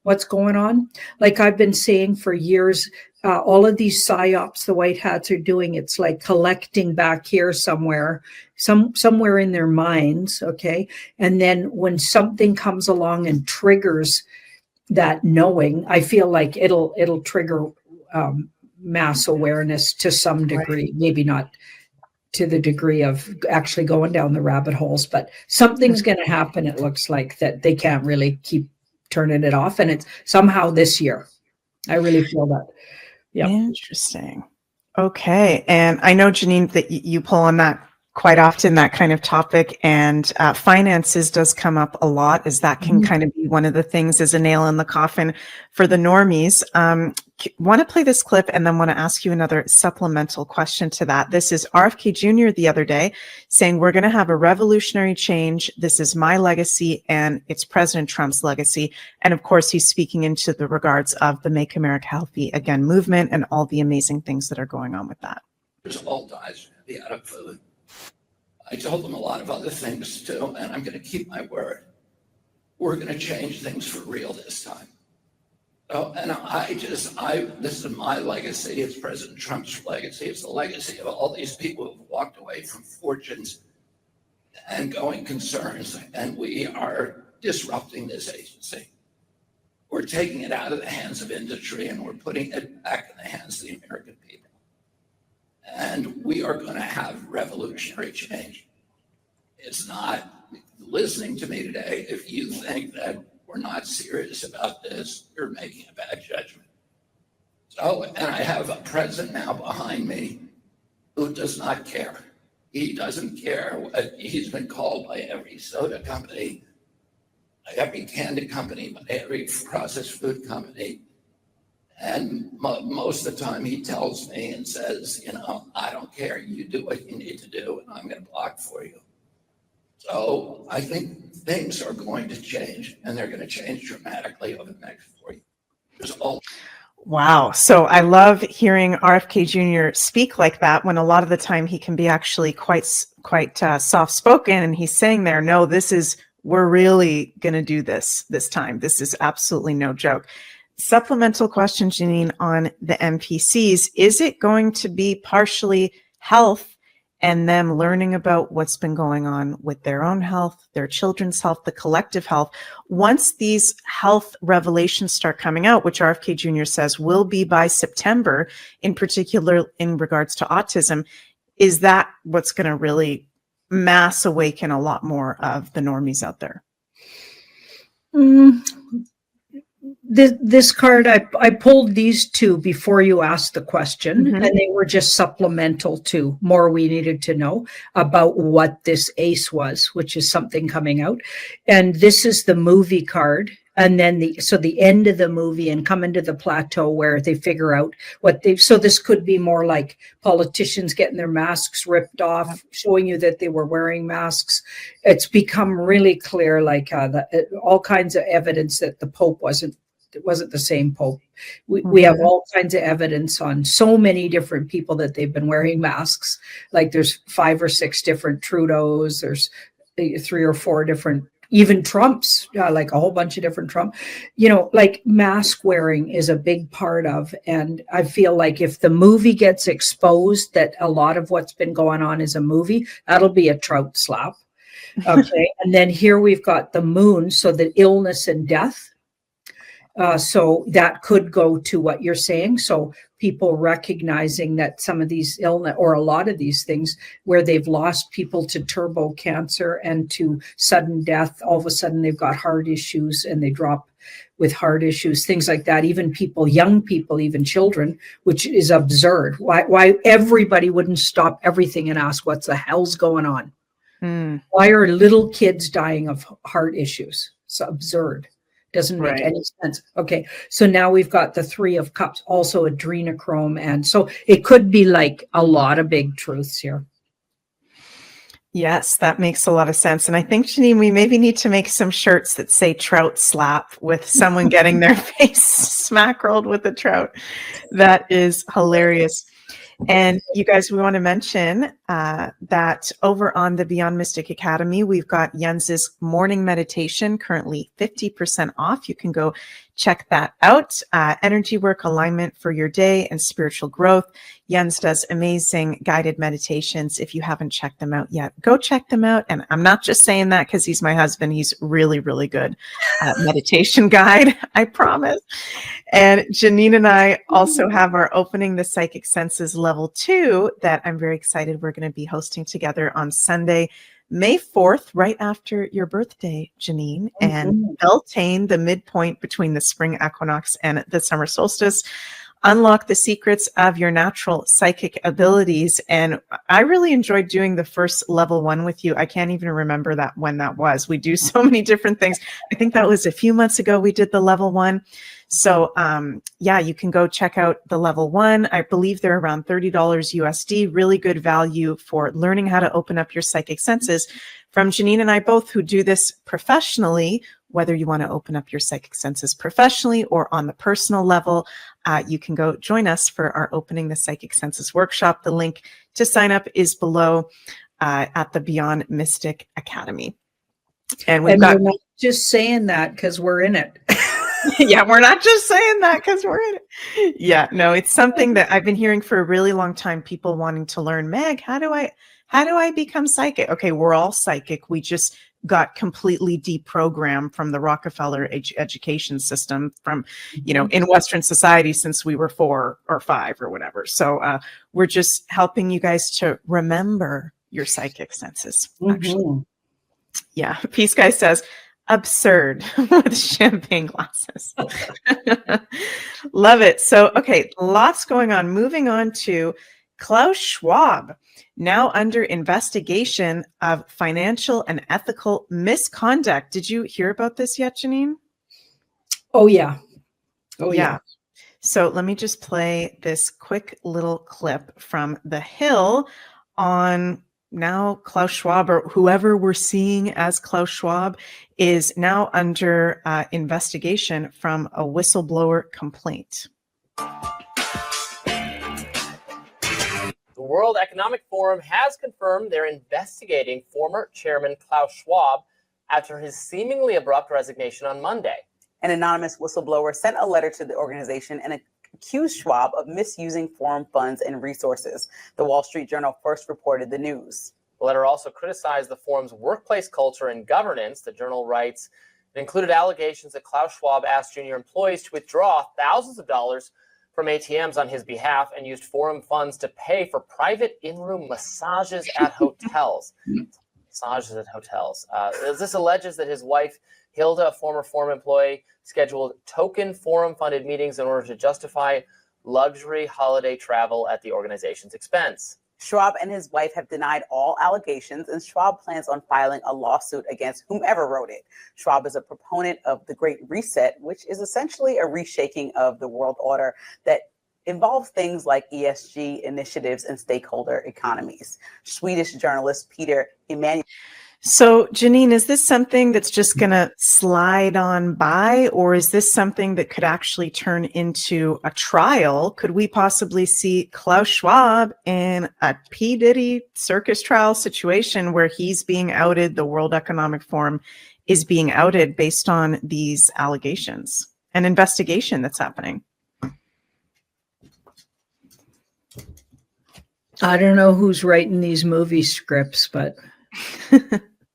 what's going on. Like I've been saying for years, all of these psyops the white hats are doing, it's like collecting back here somewhere in their minds, okay? And then when something comes along and triggers that knowing, I feel like it'll trigger mass awareness to some degree, maybe not to the degree of actually going down the rabbit holes, but something's going to happen. It looks like that they can't really keep turning it off. And it's somehow this year. I really feel that. Yeah. Interesting. Okay. And I know, Janine, that you pull on that quite often, that kind of topic, and finances does come up a lot, as that can kind of be one of the things as a nail in the coffin for the normies. Want to play this clip and then want to ask you another supplemental question to that. This is RFK Jr. the other day saying, we're going to have a revolutionary change. This is my legacy and it's President Trump's legacy. And of course, he's speaking into the regards of the Make America Healthy Again movement and all the amazing things that are going on with that. There's all dies be out of food. I told them a lot of other things too, and I'm going to keep my word. We're going to change things for real this time. Oh, and this is my legacy. It's President Trump's legacy. It's the legacy of all these people who've walked away from fortunes and going concerns. And we are disrupting this agency. We're taking it out of the hands of industry and we're putting it back in the hands of the American people. And we are going to have revolutionary change. It's not listening to me today. If you think that we're not serious about this, you're making a bad judgment. So, and I have a president now behind me who does not care. He doesn't care what he's been called by every soda company, every candy company, every processed food company. And most of the time he tells me and says, I don't care. You do what you need to do and I'm going to block for you. So I think things are going to change and they're going to change dramatically over the next 4 years. Wow. So I love hearing RFK Jr. speak like that, when a lot of the time he can be actually quite soft spoken. And he's saying there, no, we're really going to do this time. This is absolutely no joke. Supplemental question, Janine, on the MPCs. Is it going to be partially health and them learning about what's been going on with their own health, their children's health, the collective health? Once these health revelations start coming out, which RFK Jr. says will be by September, in particular in regards to autism, is that what's going to really mass awaken a lot more of the normies out there? This card, I pulled these two before you asked the question, and they were just supplemental to more we needed to know about what this ace was, which is something coming out. And this is the movie card. And then the end of the movie and come into the plateau where they figure out so this could be more like politicians getting their masks ripped off, showing you that they were wearing masks. It's become really clear, like all kinds of evidence that the Pope wasn't the same Pope. We have all kinds of evidence on so many different people that they've been wearing masks. Like there's 5 or 6 different Trudeaus, there's 3 or 4 different, even Trump's, like a whole bunch of different Trump, like mask wearing is a big part of. And I feel like if the movie gets exposed, that a lot of what's been going on is a movie, that'll be a trout slap. Okay. And then here we've got the moon. So the illness and death. So that could go to what you're saying. So people recognizing that some of these illness or a lot of these things where they've lost people to turbo cancer and to sudden death, all of a sudden they've got heart issues and they drop with heart issues, things like that. Even people, young people, even children, which is absurd. Why everybody wouldn't stop everything and ask what the hell's going on? Why are little kids dying of heart issues? It's absurd. Doesn't make any sense. Okay, so now we've got the 3 of Cups, also adrenochrome. And so it could be like a lot of big truths here. Yes, that makes a lot of sense. And I think, Janine, we maybe need to make some shirts that say trout slap with someone getting their face smack rolled with a trout. That is hilarious. And you guys, we want to mention that over on the Beyond Mystic Academy, we've got Jens's morning meditation, currently 50% off. You can go check that out. Energy work, alignment for your day, and spiritual growth. Jens does amazing guided meditations. If you haven't checked them out yet, go check them out. And I'm not just saying that because he's my husband. He's really, really good meditation guide, I promise. And Janine and I also have our Opening the Psychic Senses Level 2 that I'm very excited we're going to be hosting together on Sunday, May 4th, right after your birthday, Janine, and Beltane, the midpoint between the spring equinox and the summer solstice. Unlock the secrets of your natural psychic abilities. And I really enjoyed doing the first level 1 with you. I can't even remember that when that was. We do so many different things. I think that was a few months ago we did the level 1. So yeah, you can go check out the level 1. I believe they're around $30 USD, really good value for learning how to open up your psychic senses from Janine and I both, who do this professionally. Whether you want to open up your psychic senses professionally or on the personal level, you can go join us for our Opening the Psychic Senses workshop. The link to sign up is below at the Beyond Mystic Academy. And we're not just saying that because we're in it. Yeah, we're not just saying that because we're in it. Yeah, no, it's something that I've been hearing for a really long time. People wanting to learn, Meg, how do I become psychic? Okay, we're all psychic. We just got completely deprogrammed from the Rockefeller education system from, in Western society since we were 4 or 5 or whatever. So we're just helping you guys to remember your psychic senses, actually. Yeah, Peace Guy says, absurd with champagne glasses. Love it. So, okay, lots going on. Moving on to Klaus Schwab, now under investigation of financial and ethical misconduct. Did you hear about this yet, Janine? Oh, yeah. So let me just play this quick little clip from The Hill on now Klaus Schwab, or whoever we're seeing as Klaus Schwab, is now under investigation from a whistleblower complaint. The World Economic Forum has confirmed they're investigating former chairman Klaus Schwab after his seemingly abrupt resignation on Monday. An anonymous whistleblower sent a letter to the organization and accused Schwab of misusing forum funds and resources. The Wall Street Journal first reported the news. The letter also criticized the forum's workplace culture and governance. The journal writes it included allegations that Klaus Schwab asked junior employees to withdraw thousands of dollars from ATMs on his behalf and used forum funds to pay for private in-room massages at hotels. This alleges that his wife, Hilda, a former forum employee, scheduled token forum-funded meetings in order to justify luxury holiday travel at the organization's expense. Schwab and his wife have denied all allegations, and Schwab plans on filing a lawsuit against whomever wrote it. Schwab is a proponent of the Great Reset, which is essentially a reshaping of the world order that involves things like ESG initiatives and stakeholder economies. Swedish journalist Peter Emanuel. So, Janine, is this something that's just going to slide on by, or is this something that could actually turn into a trial? Could we possibly see Klaus Schwab in a P. Diddy circus trial situation where he's being outed, the World Economic Forum is being outed based on these allegations, an investigation that's happening? I don't know who's writing these movie scripts, but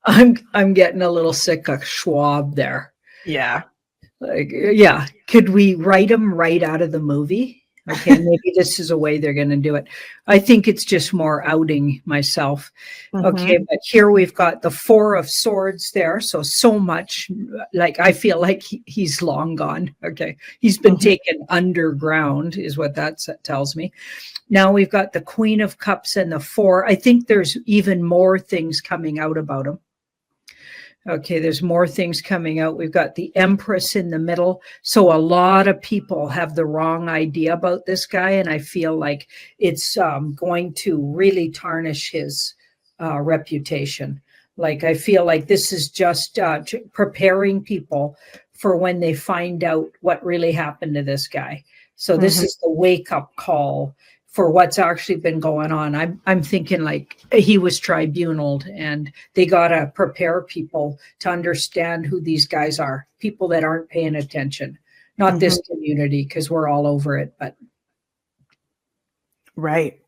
I'm getting a little sick of Schwab there. Yeah. Yeah. Could we write him right out of the movie? Okay, maybe this is a way they're going to do it. I think it's just more outing myself. Okay, but here we've got the 4 of Swords there. So much, like, I feel like he's long gone. Okay, he's been taken underground is what that tells me. Now we've got the Queen of Cups and the 4. I think there's even more things coming out about him. Okay, there's more things coming out. We've got the Empress in the middle. So a lot of people have the wrong idea about this guy. And I feel like it's going to really tarnish his reputation. Like, I feel like this is just preparing people for when they find out what really happened to this guy. So this is the wake-up call for what's actually been going on. I'm thinking like he was tribunaled, and they got to prepare people to understand who these guys are, people that aren't paying attention, not this community, because we're all over it. But Right.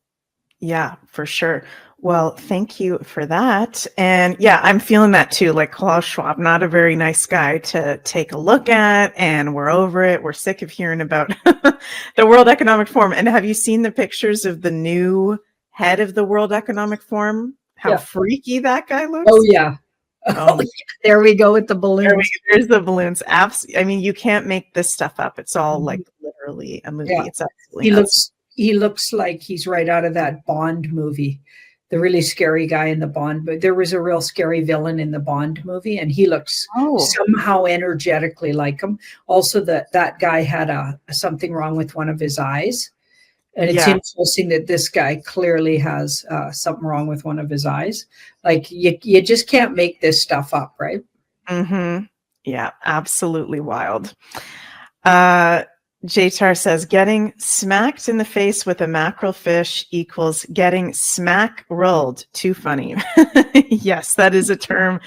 Yeah, for sure. Well, thank you for that. And yeah, I'm feeling that too. Like Klaus Schwab, not a very nice guy to take a look at, and we're over it. We're sick of hearing about the World Economic Forum. And have you seen the pictures of the new head of the World Economic Forum? How Yeah. freaky that guy looks. oh yeah, Oh, there we go with the balloons. there's the balloons. I mean, you can't make this stuff up. It's all like literally a movie. Yeah. It's absolutely He nuts. looks like he's right out of that Bond movie, the really scary guy in the Bond. But there was a real scary villain in the Bond movie, and he looks somehow energetically like him. Also, that guy had something wrong with one of his eyes, and it's interesting that this guy clearly has something wrong with one of his eyes. Like you just can't make this stuff up, right? Yeah, absolutely wild. Jtar says, getting smacked in the face with a mackerel fish equals getting smack rolled. Too funny. Yes, that is a term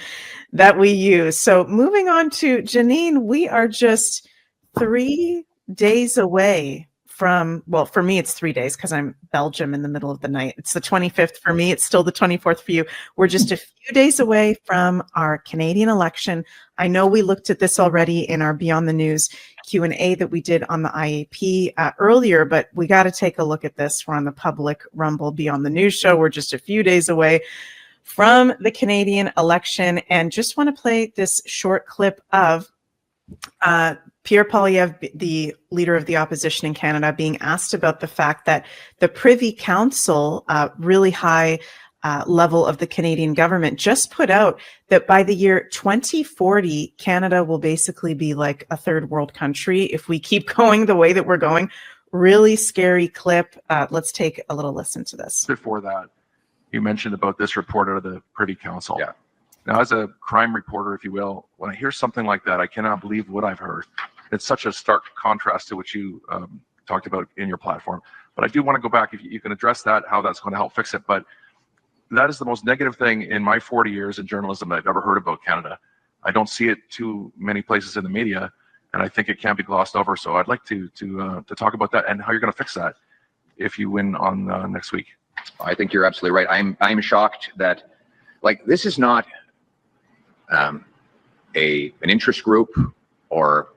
that we use. So moving on to Janine, we are just 3 days away from, well, for me, it's 3 days because I'm Belgium in the middle of the night. It's the 25th for me. It's still the 24th for you. We're just a few days away from our Canadian election. I know we looked at this already in our Beyond the News Q&A that we did on the IAP earlier, but we got to take a look at this. We're on the Public Rumble Beyond the News show. We're just a few days away from the Canadian election, and just want to play this short clip of Pierre Poilievre, the leader of the opposition in Canada, being asked about the fact that the Privy Council, really high level of the Canadian government, just put out that by the year 2040, Canada will basically be like a third world country if we keep going the way that we're going. Really scary clip. Let's take a little listen to this. Before that, you mentioned about this report out of the Privy Council. Yeah. Now, as a crime reporter, if you will, when I hear something like that, I cannot believe what I've heard. It's such a stark contrast to what you talked about in your platform. But I do want to go back, if you can address that, how that's going to help fix it. But that is the most negative thing in my 40 years in journalism that I've ever heard about Canada. I don't see it too many places in the media, and I think it can be glossed over. So I'd like to talk about that and how you're going to fix that if you win on next week. I think you're absolutely right. I'm shocked that, like, this is not an interest group or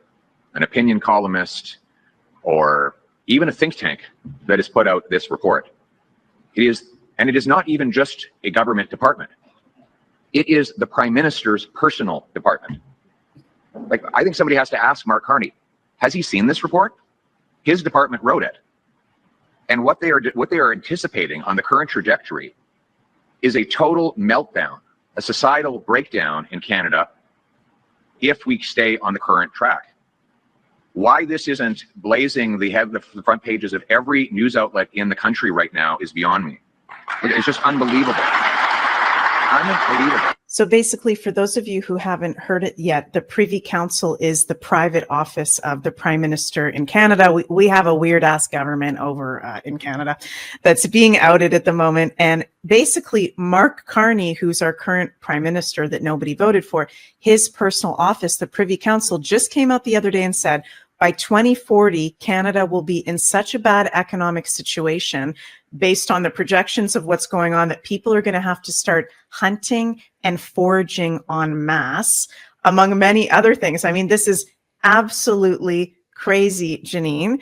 an opinion columnist or even a think tank that has put out this report. It is not even just a government department. It is the Prime Minister's personal department. Like, I think somebody has to ask Mark Carney, has he seen this report? His department wrote it. And what they are anticipating on the current trajectory is a total meltdown, a societal breakdown in Canada if we stay on the current track. Why this isn't blazing the front pages of every news outlet in the country right now is beyond me. It's just unbelievable. Unbelievable. So basically, for those of you who haven't heard it yet, the Privy Council is the private office of the Prime Minister in Canada. We have a weird ass government over in Canada that's being outed at the moment. And basically, Mark Carney, who's our current Prime Minister that nobody voted for, his personal office, the Privy Council, just came out the other day and said, by 2040, Canada will be in such a bad economic situation based on the projections of what's going on that people are going to have to start hunting and foraging en masse, among many other things. I mean, this is absolutely crazy, Janine.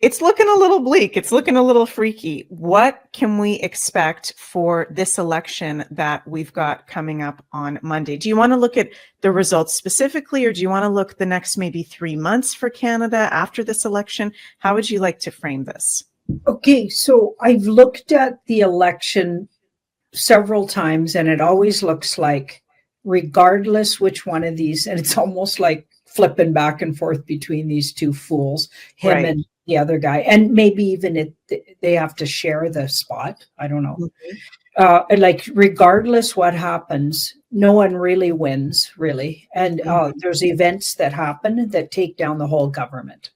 It's looking a little bleak. It's looking a little freaky. What can we expect for this election that we've got coming up on Monday? Do you want to look at the results specifically, or do you want to look the next maybe 3 months for Canada after this election? How would you like to frame this? Okay, so I've looked at the election several times, and it always looks like, regardless which one of these, and it's almost like flipping back and forth between these two fools, him Right. and the other guy, and maybe even they have to share the spot. I don't know. Like, regardless what happens, no one really wins, really. And there's events that happen that take down the whole government.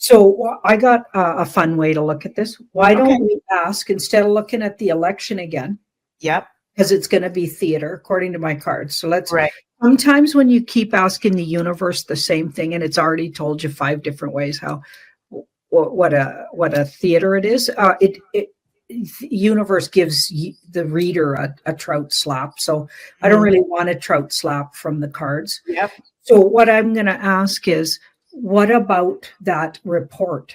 So I got a fun way to look at this. Why Okay. don't we ask, instead of looking at the election again, Yep. because it's going to be theater according to my cards. So let's, Right. sometimes when you keep asking the universe the same thing and it's already told you 5 different ways how, what a theater it is, it universe gives the reader a trout slap. So I don't really want a trout slap from the cards. Yep. So what I'm going to ask is, what about that report?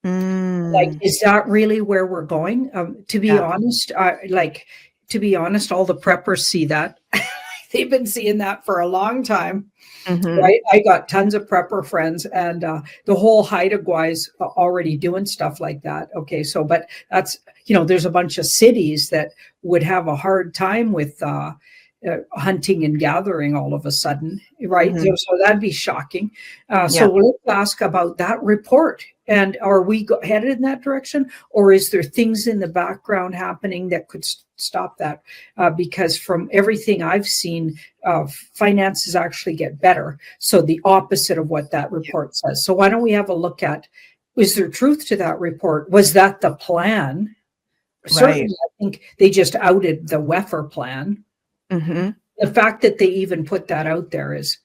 Like, is that really where we're going? To be honest, to be honest, all the preppers see that. They've been seeing that for a long time, right? I got tons of prepper friends, and the whole Haida guys are already doing stuff like that. Okay, so, but that's, there's a bunch of cities that would have a hard time with hunting and gathering all of a sudden, right? So that'd be shocking. So let's ask about that report. And are we headed in that direction, or is there things in the background happening that could stop that? Because from everything I've seen, finances actually get better. So the opposite of what that report says. So why don't we have a look at, is there truth to that report? Was that the plan? Right. Certainly, I think they just outed the Weffer plan. The fact that they even put that out there is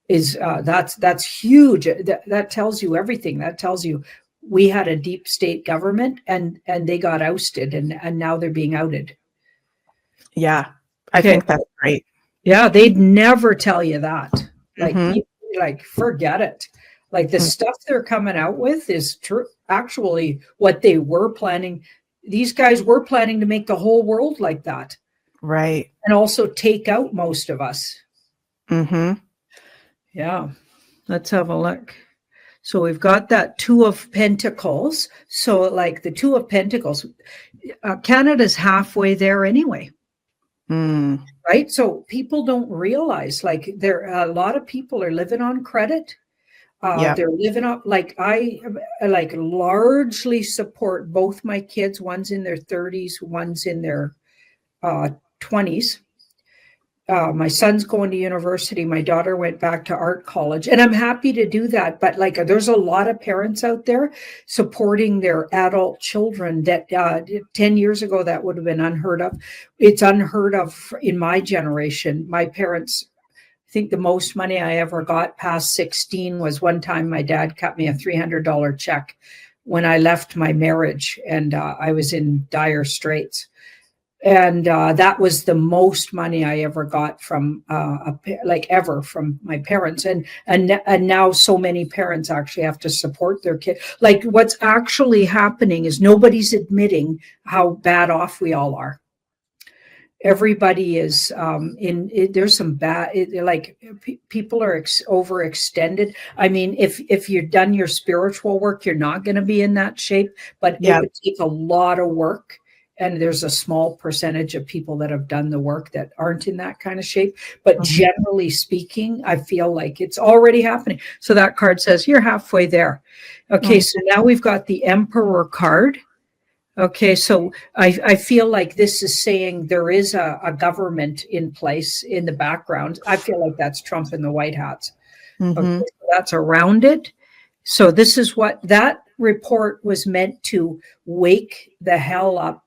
that's huge. That tells you everything. That tells you we had a deep state government and they got ousted and now they're being outed. Yeah, I think that's great. Yeah, they'd never tell you that. Like forget it. Like the stuff they're coming out with is true. Actually, what they were planning, these guys were planning to make the whole world like that. Right. And also take out most of us. Yeah. Let's have a look. So we've got that 2 of Pentacles. So like the 2 of Pentacles, Canada's halfway there anyway. Right. So people don't realize, like, a lot of people are living on credit. They're living up, I largely support both my kids. One's in their 30s, one's in their 20s. My son's going to university. My daughter went back to art college, and I'm happy to do that. But there's a lot of parents out there supporting their adult children that 10 years ago, that would have been unheard of. It's unheard of in my generation. My parents, I think the most money I ever got past 16 was one time my dad cut me a $300 check when I left my marriage and I was in dire straits. And that was the most money I ever got from ever from my parents. And now so many parents actually have to support their kid. Like, what's actually happening is nobody's admitting how bad off we all are. Everybody is there's some bad, people are overextended. I mean, if you've done your spiritual work, you're not going to be in that shape, but it would take a lot of work. And there's a small percentage of people that have done the work that aren't in that kind of shape. But generally speaking, I feel like it's already happening. So that card says you're halfway there. Okay, so now we've got the Emperor card. Okay, so I feel like this is saying there is a government in place in the background. I feel like that's Trump and the White Hats. Okay, so that's around it. So this is what that report was meant to wake the hell up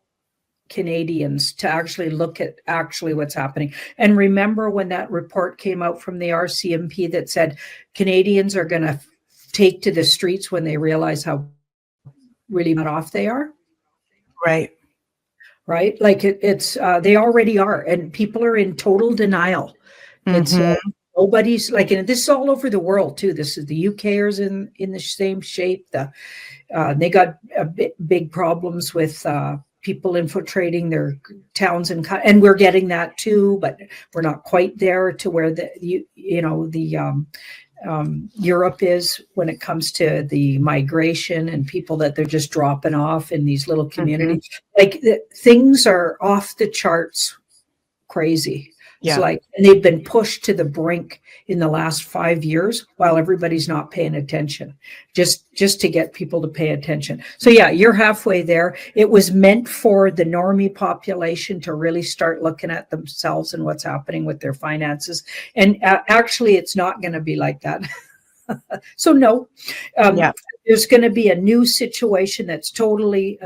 Canadians to actually look at actually what's happening. And remember when that report came out from the RCMP that said Canadians are going to take to the streets when they realize how really bad off they are? Right. Right. Like it's they already are. And people are in total denial. It's nobody's like, and this is all over the world too. This is the UKers in the same shape. They got big problems with people infiltrating their towns and we're getting that too, but we're not quite there to where Europe is when it comes to the migration and people that they're just dropping off in these little communities. Like things are off the charts crazy. Yeah. So and they've been pushed to the brink in the last 5 years while everybody's not paying attention, just to get people to pay attention. So yeah, you're halfway there. It was meant for the normie population to really start looking at themselves and what's happening with their finances. And actually, it's not going to be like that. So no, there's going to be a new situation that's totally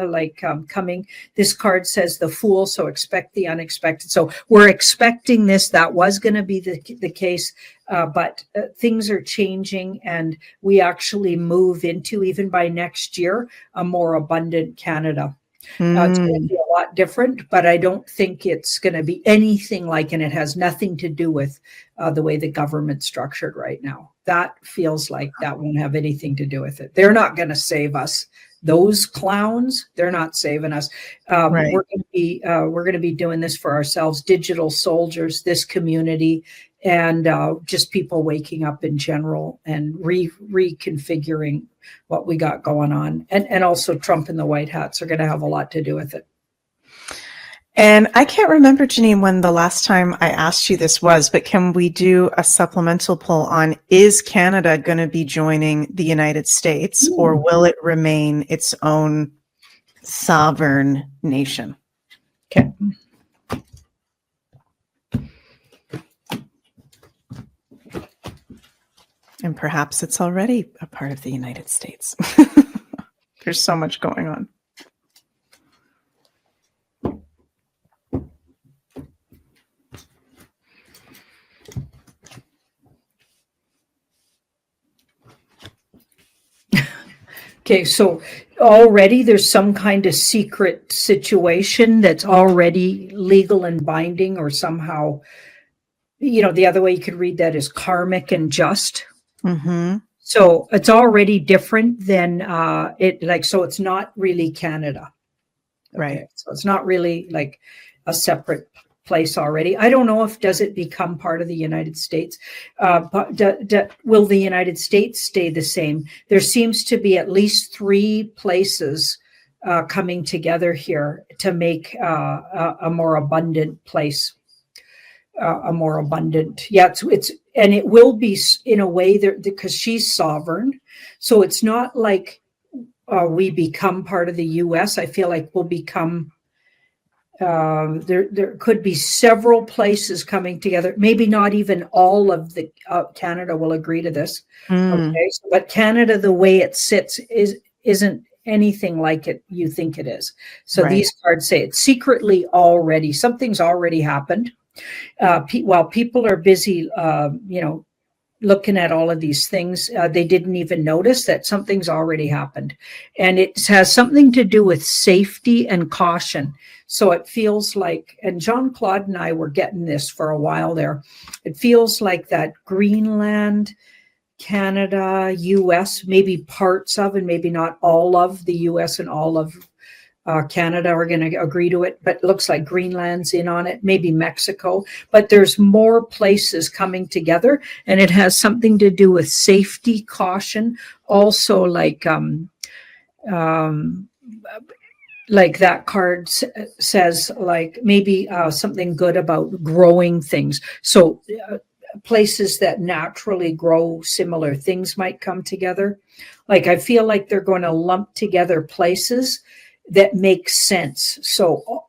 coming. This card says the Fool, so expect the unexpected. So we're expecting this. That was going to be the case, but things are changing, and we actually move into, even by next year, a more abundant Canada. It's going to be a lot different, but I don't think it's going to be anything like, and it has nothing to do with the way the government's structured right now. That feels like that won't have anything to do with it. They're not going to save us. Those clowns, they're not saving us. Right. We're going to be doing this for ourselves, digital soldiers, this community, and just people waking up in general and reconfiguring what we got going on. And also Trump and the White Hats are going to have a lot to do with it. And I can't remember, Janine, when the last time I asked you this was, but can we do a supplemental poll on, is Canada going to be joining the United States, or will it remain its own sovereign nation? Okay. And perhaps it's already a part of the United States. There's so much going on. Okay, so already there's some kind of secret situation that's already legal and binding, or somehow, the other way you could read that is karmic and just. Mm-hmm. So it's already different than so it's not really Canada. Okay? Right. So it's not really like a separate place already. I don't know if does it become part of the United States, but will the United States stay the same? There seems to be at least 3 places coming together here to make a more abundant place. A more abundant, it's and it will be in a way there, because she's sovereign. So it's not like we become part of the U.S. I feel like we'll become. There could be several places coming together. Maybe not even all of the Canada will agree to this. Okay, but Canada, the way it sits, isn't anything like it you think it is. So these cards say it's secretly already, something's already happened. While people are busy, looking at all of these things, they didn't even notice that something's already happened. And it has something to do with safety and caution. So it feels like, and Jean-Claude and I were getting this for a while there, it feels like that Greenland, Canada, US, maybe parts of, and maybe not all of the US and all of Canada are going to agree to it, but it looks like Greenland's in on it, maybe Mexico, but there's more places coming together, and it has something to do with safety, caution, also like that card says, like maybe something good about growing things. So places that naturally grow similar things might come together. Like I feel like they're going to lump together places that makes sense. So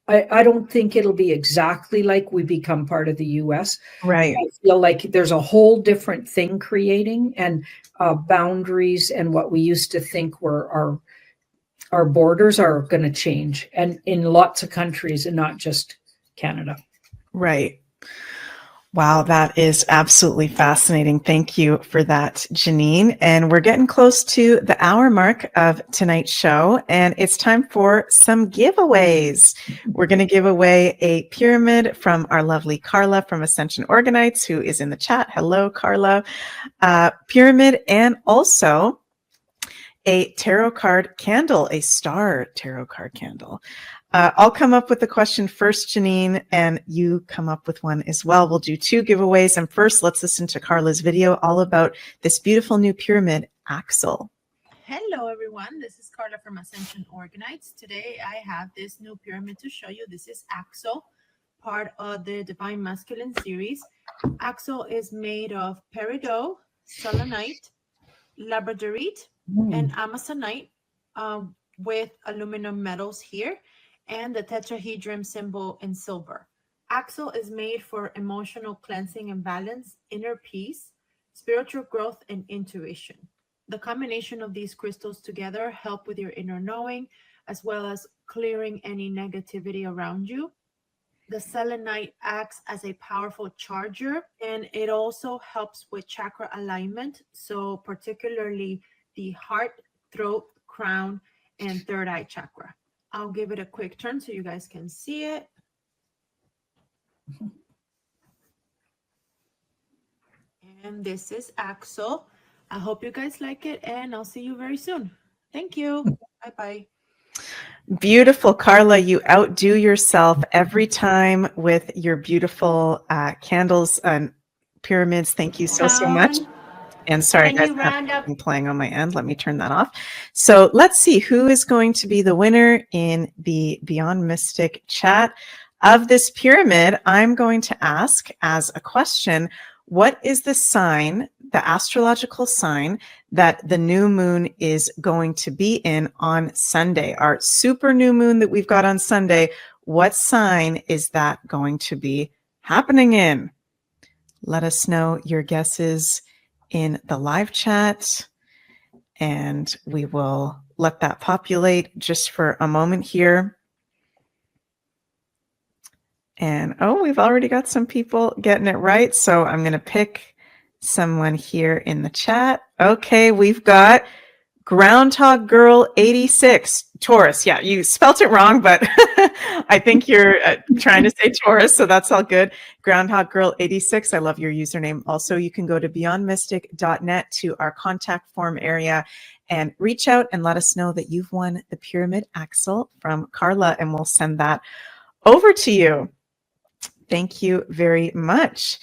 I don't think it'll be exactly like we become part of the US. Right. I feel like there's a whole different thing creating, and boundaries and what we used to think were our borders are going to change, and in lots of countries and not just Canada. Right. Wow, that is absolutely fascinating. Thank you for that, Janine. And we're getting close to the hour mark of tonight's show, and it's time for some giveaways. We're going to give away a pyramid from our lovely Carla from Ascension Organites, who is in the chat. Hello, Carla. Pyramid, and also a tarot card candle, a star tarot card candle. I'll come up with the question first, Janine, and you come up with one as well. We'll do 2 giveaways. And first, let's listen to Carla's video all about this beautiful new pyramid, Axel. Hello, everyone. This is Carla from Ascension Organites. Today, I have this new pyramid to show you. This is Axel, part of the Divine Masculine series. Axel is made of peridot, selenite, labradorite, and amazonite with aluminum metals here, and the tetrahedron symbol in silver. Axel is made for emotional cleansing and balance, inner peace, spiritual growth, and intuition. The combination of these crystals together help with your inner knowing, as well as clearing any negativity around you. The selenite acts as a powerful charger, and it also helps with chakra alignment. So particularly the heart, throat, crown, and third eye chakra. I'll give it a quick turn so you guys can see it. And this is Axel. I hope you guys like it, and I'll see you very soon. Thank you. Bye-bye. Beautiful, Carla. You outdo yourself every time with your beautiful candles and pyramids. Thank you so much. And sorry, Can guys, you I have round up? something playing on my end. Let me turn that off. So let's see who is going to be the winner in the Beyond Mystic chat of this pyramid. I'm going to ask as a question, what is the sign, the astrological sign that the new moon is going to be in on Sunday? Our super new moon that we've got on Sunday, what sign is that going to be happening in? Let us know your guesses in the live chat, and we will let that populate just for a moment here. And oh, we've already got some people getting it right. So I'm going to pick someone here in the chat. Okay, we've got Groundhog Girl 86, Taurus. Yeah, you spelt it wrong, but I think you're trying to say Taurus, so that's all good. Groundhog Girl 86, I love your username. Also, you can go to beyondmystic.net to our contact form area and reach out and let us know that you've won the Pyramid Axle from Carla, and we'll send that over to you. Thank you very much.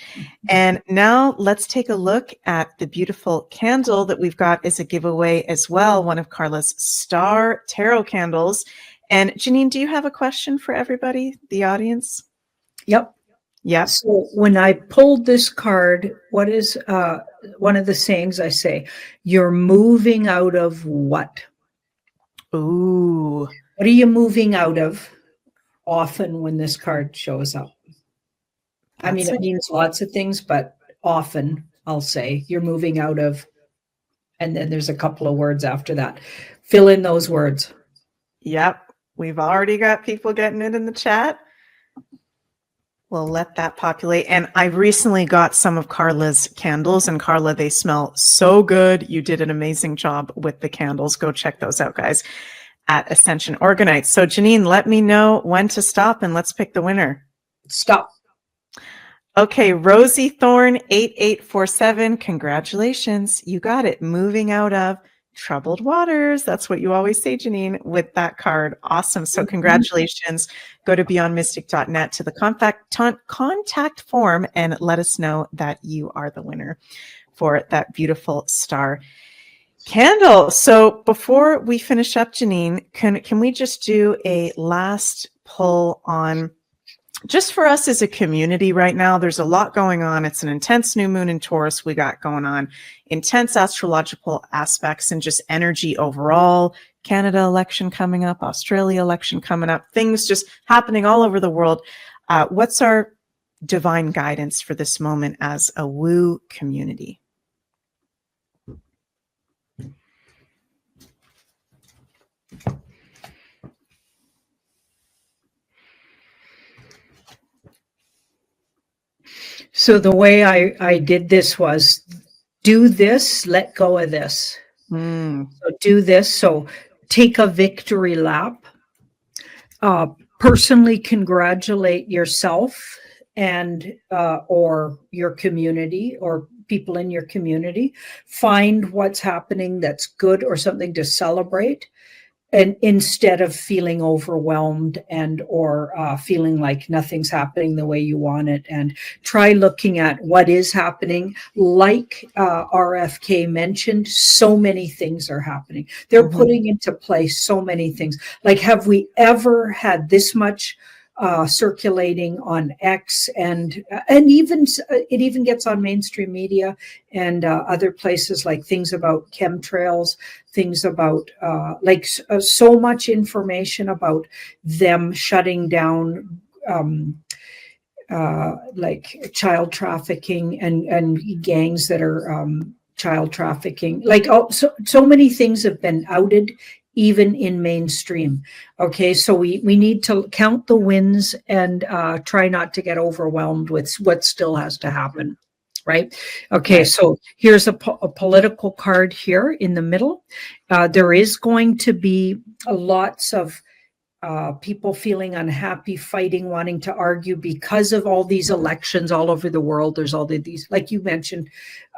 And now let's take a look at the beautiful candle that we've got as a giveaway as well, one of Carla's star tarot candles. And Janine, do you have a question for everybody, the audience? Yep. Yeah. So when I pulled this card, what is one of the sayings I say? You're moving out of what? Ooh. What are you moving out of often when this card shows up? I mean, it means lots of things, but often I'll say you're moving out of, and then there's a couple of words after that. Fill in those words. Yep. We've already got people getting it in the chat. We'll let that populate. And I recently got some of Carla's candles, and Carla, they smell so good. You did an amazing job with the candles. Go check those out, guys, at Ascension Organites. So Janine, let me know when to stop, and let's pick the winner. Stop. Okay, Rosie Thorne 8847. Congratulations. You got it. Moving out of troubled waters. That's what you always say, Janine, with that card. Awesome. So congratulations. Go to beyondmystic.net to the contact form and let us know that you are the winner for that beautiful star candle. So before we finish up, Janine, can we just do a last pull on just for us as a community right now? There's a lot going on. It's an intense new moon in Taurus we got going on, intense astrological aspects and just energy overall. Canada election coming up, Australia election coming up, things just happening all over the world. What's our divine guidance for this moment as a woo community? So the way I did this was do this, let go of this. So do this. So take a victory lap. Personally congratulate yourself and or your community or people in your community. Find what's happening that's good or something to celebrate. And instead of feeling overwhelmed and or feeling like nothing's happening the way you want it, and try looking at what is happening. Like RFK mentioned, so many things are happening. They're putting into place so many things. Like, have we ever had this much circulating on X and even it even gets on mainstream media and other places, like things about chemtrails, things about so much information about them shutting down like child trafficking and gangs that are child trafficking. Like, oh, so many things have been outed, even in mainstream. Okay, so we need to count the wins and try not to get overwhelmed with what still has to happen. Right. Okay. Right. So here's a political card here in the middle. There is going to be lots of people feeling unhappy, fighting, wanting to argue because of all these elections all over the world. There's all these, like you mentioned,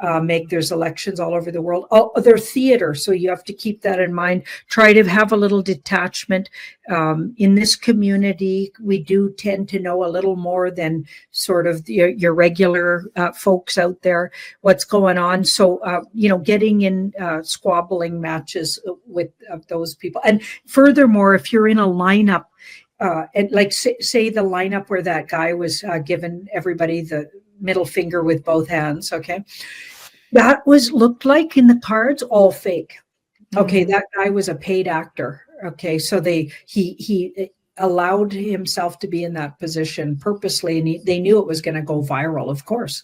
Meg, there's elections all over the world. Oh, they're theater. So you have to keep that in mind. Try to have a little detachment. In this community, we do tend to know a little more than sort of your regular folks out there, what's going on. So, getting in squabbling matches with those people. And furthermore, if you're in a lineup, and like say the lineup where that guy was giving everybody the middle finger with both hands, okay, that looked like in the cards all fake. Okay, that guy was a paid actor. Okay, so he allowed himself to be in that position purposely, and they knew it was going to go viral, of course.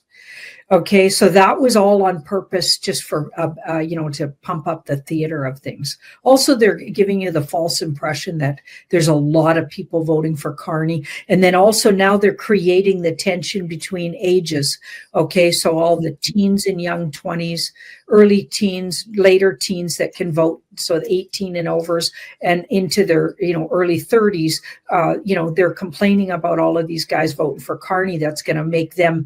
Okay, so that was all on purpose, just for to pump up the theater of things. Also, they're giving you the false impression that there's a lot of people voting for Carney, and then also now they're creating the tension between ages. Okay, so all the teens and young 20s, early teens, later teens that can vote, so 18 and overs, and into their early 30s. They're complaining about all of these guys voting for Carney. That's going to make them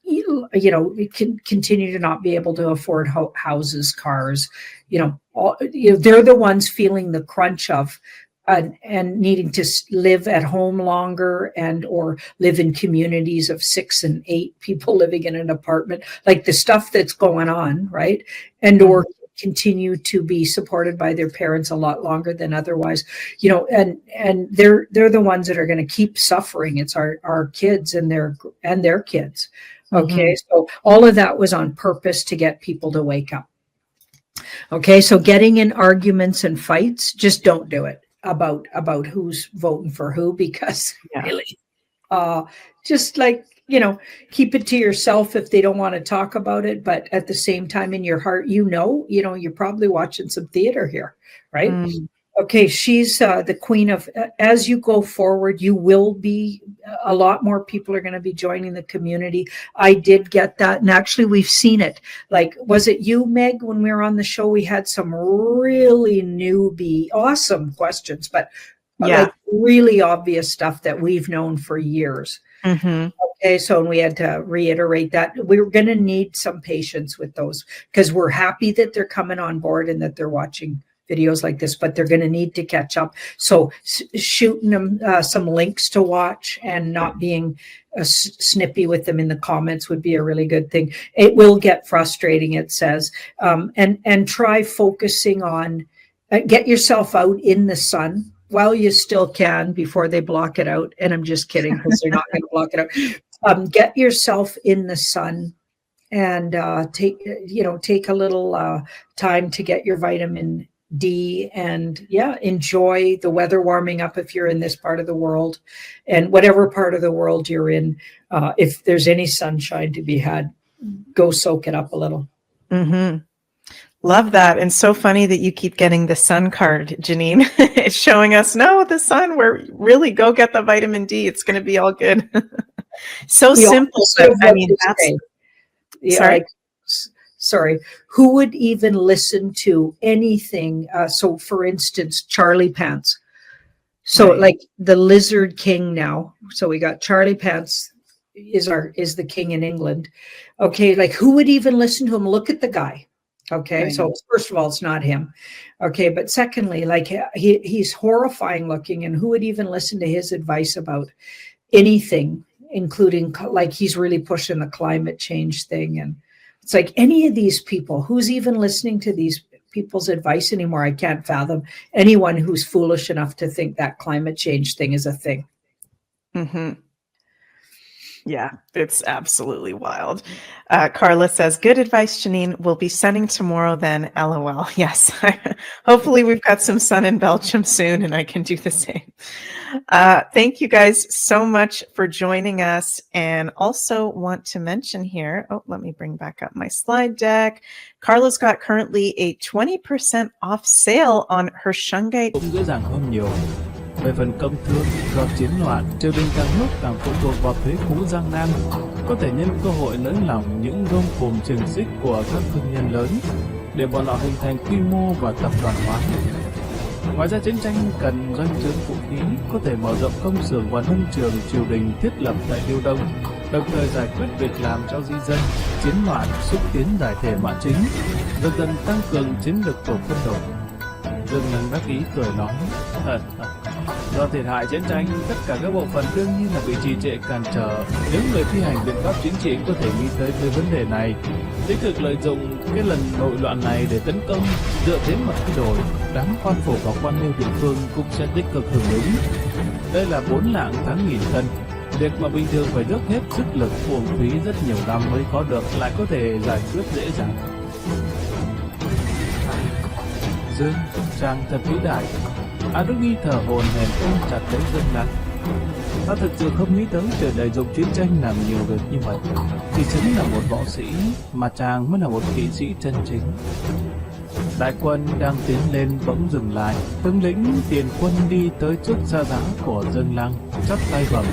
we can continue to not be able to afford houses, cars, they're the ones feeling the crunch of and needing to live at home longer and or live in communities of 6 and 8 people living in an apartment, like the stuff that's going on, right? And or continue to be supported by their parents a lot longer than otherwise, and they're the ones that are going to keep suffering. It's our kids and their kids. Okay, so all of that was on purpose to get people to wake up. Okay, so getting in arguments and fights, just don't do it about who's voting for who, because really, just like, keep it to yourself if they don't want to talk about it. But at the same time, in your heart, you're probably watching some theater here, right? Okay, she's the queen of, as you go forward, you will be, a lot more people are going to be joining the community. I did get that. And actually, we've seen it. Like, was it you, Meg, when we were on the show? We had some really newbie, awesome questions, but like really obvious stuff that we've known for years. Okay, so we had to reiterate that we're going to need some patience with those, because we're happy that they're coming on board and that they're watching videos like this, but they're going to need to catch up. So shooting them some links to watch and not being snippy with them in the comments would be a really good thing. It will get frustrating, it says, and try focusing on, get yourself out in the sun while you still can before they block it out. And I'm just kidding, because they're not going to block it out. Get yourself in the sun and take a little time to get your vitamin D, and enjoy the weather warming up if you're in this part of the world, and whatever part of the world you're in. If there's any sunshine to be had, go soak it up a little. Love that. And so funny that you keep getting the sun card, Janine. It's showing us, no, the sun, we're really, go get the vitamin D. It's going to be all good. So simple. But, I mean, that's sorry, who would even listen to anything? So for instance, Charlie Pants. So like the Lizard King now. So we got Charlie Pants is the king in England. Okay, like who would even listen to him? Look at the guy. Okay, so first of all, it's not him. Okay, but secondly, like he's horrifying looking, and who would even listen to his advice about anything, including like he's really pushing the climate change thing. And it's like any of these people, who's even listening to these people's advice anymore? I can't fathom anyone who's foolish enough to think that climate change thing is a thing. Yeah, it's absolutely wild. Carla says, good advice, Janine. We'll be sunning tomorrow then, LOL. Yes. Hopefully we've got some sun in Belgium soon and I can do the same. Thank you guys so much for joining us. And also want to mention here, let me bring back up my slide deck. Carla's got currently a 20% off sale on her shungite. Cũng dễ dàng hơn nhiều. Về phần công thương, do chiến loạn, triều đình càng lúc càng phụ thuộc vào thuế khố gian nan, có thể nhân cơ hội nới lỏng những gông cùm xiềng xích của các thương nhân lớn để bọn họ hình thành quy mô và tập đoàn hóa. Ngoài ra, chiến tranh cần doanh trướng vũ khí, có thể mở rộng công xưởng và nông trường triều đình thiết lập tại Liêu Đông, đồng thời giải quyết việc làm cho di dân, chiến loạn, xúc tiến giải thể mã chính, dần dần tăng cường chiến lược của quân đội. Dương Lăng đắc ý cười nói, do thiệt hại chiến tranh, tất cả các bộ phận đương nhiên là bị trì trệ cản trở. Nếu người thi hành biện pháp chính trị có thể nghĩ tới vấn đề này, tích cực lợi dụng cái lần nội loạn này để tấn công, dựa đến mặt thay đổi, đám quan phủ và quan liêu địa phương cũng sẽ tích cực hưởng ứng. Đây là 4 lạng tháng nghìn cân, việc mà bình thường phải dốc hết sức lực uổng phí rất nhiều năm mới có được lại có thể giải quyết dễ dàng. Dương, chàng thật vĩ đại. Đức Nghi thở hổn hển ôm chặt lấy Dương Lăng. Ta thực sự không nghĩ tới trời đầy dùng chiến tranh làm nhiều việc như vậy. Chỉ chính là một võ sĩ, mà chàng mới là một kỵ sĩ chân chính. Đại quân đang tiến lên bỗng dừng lại. Tướng lĩnh tiền quân đi tới trước xa giá của Dương Lăng, chắp tay bẩm: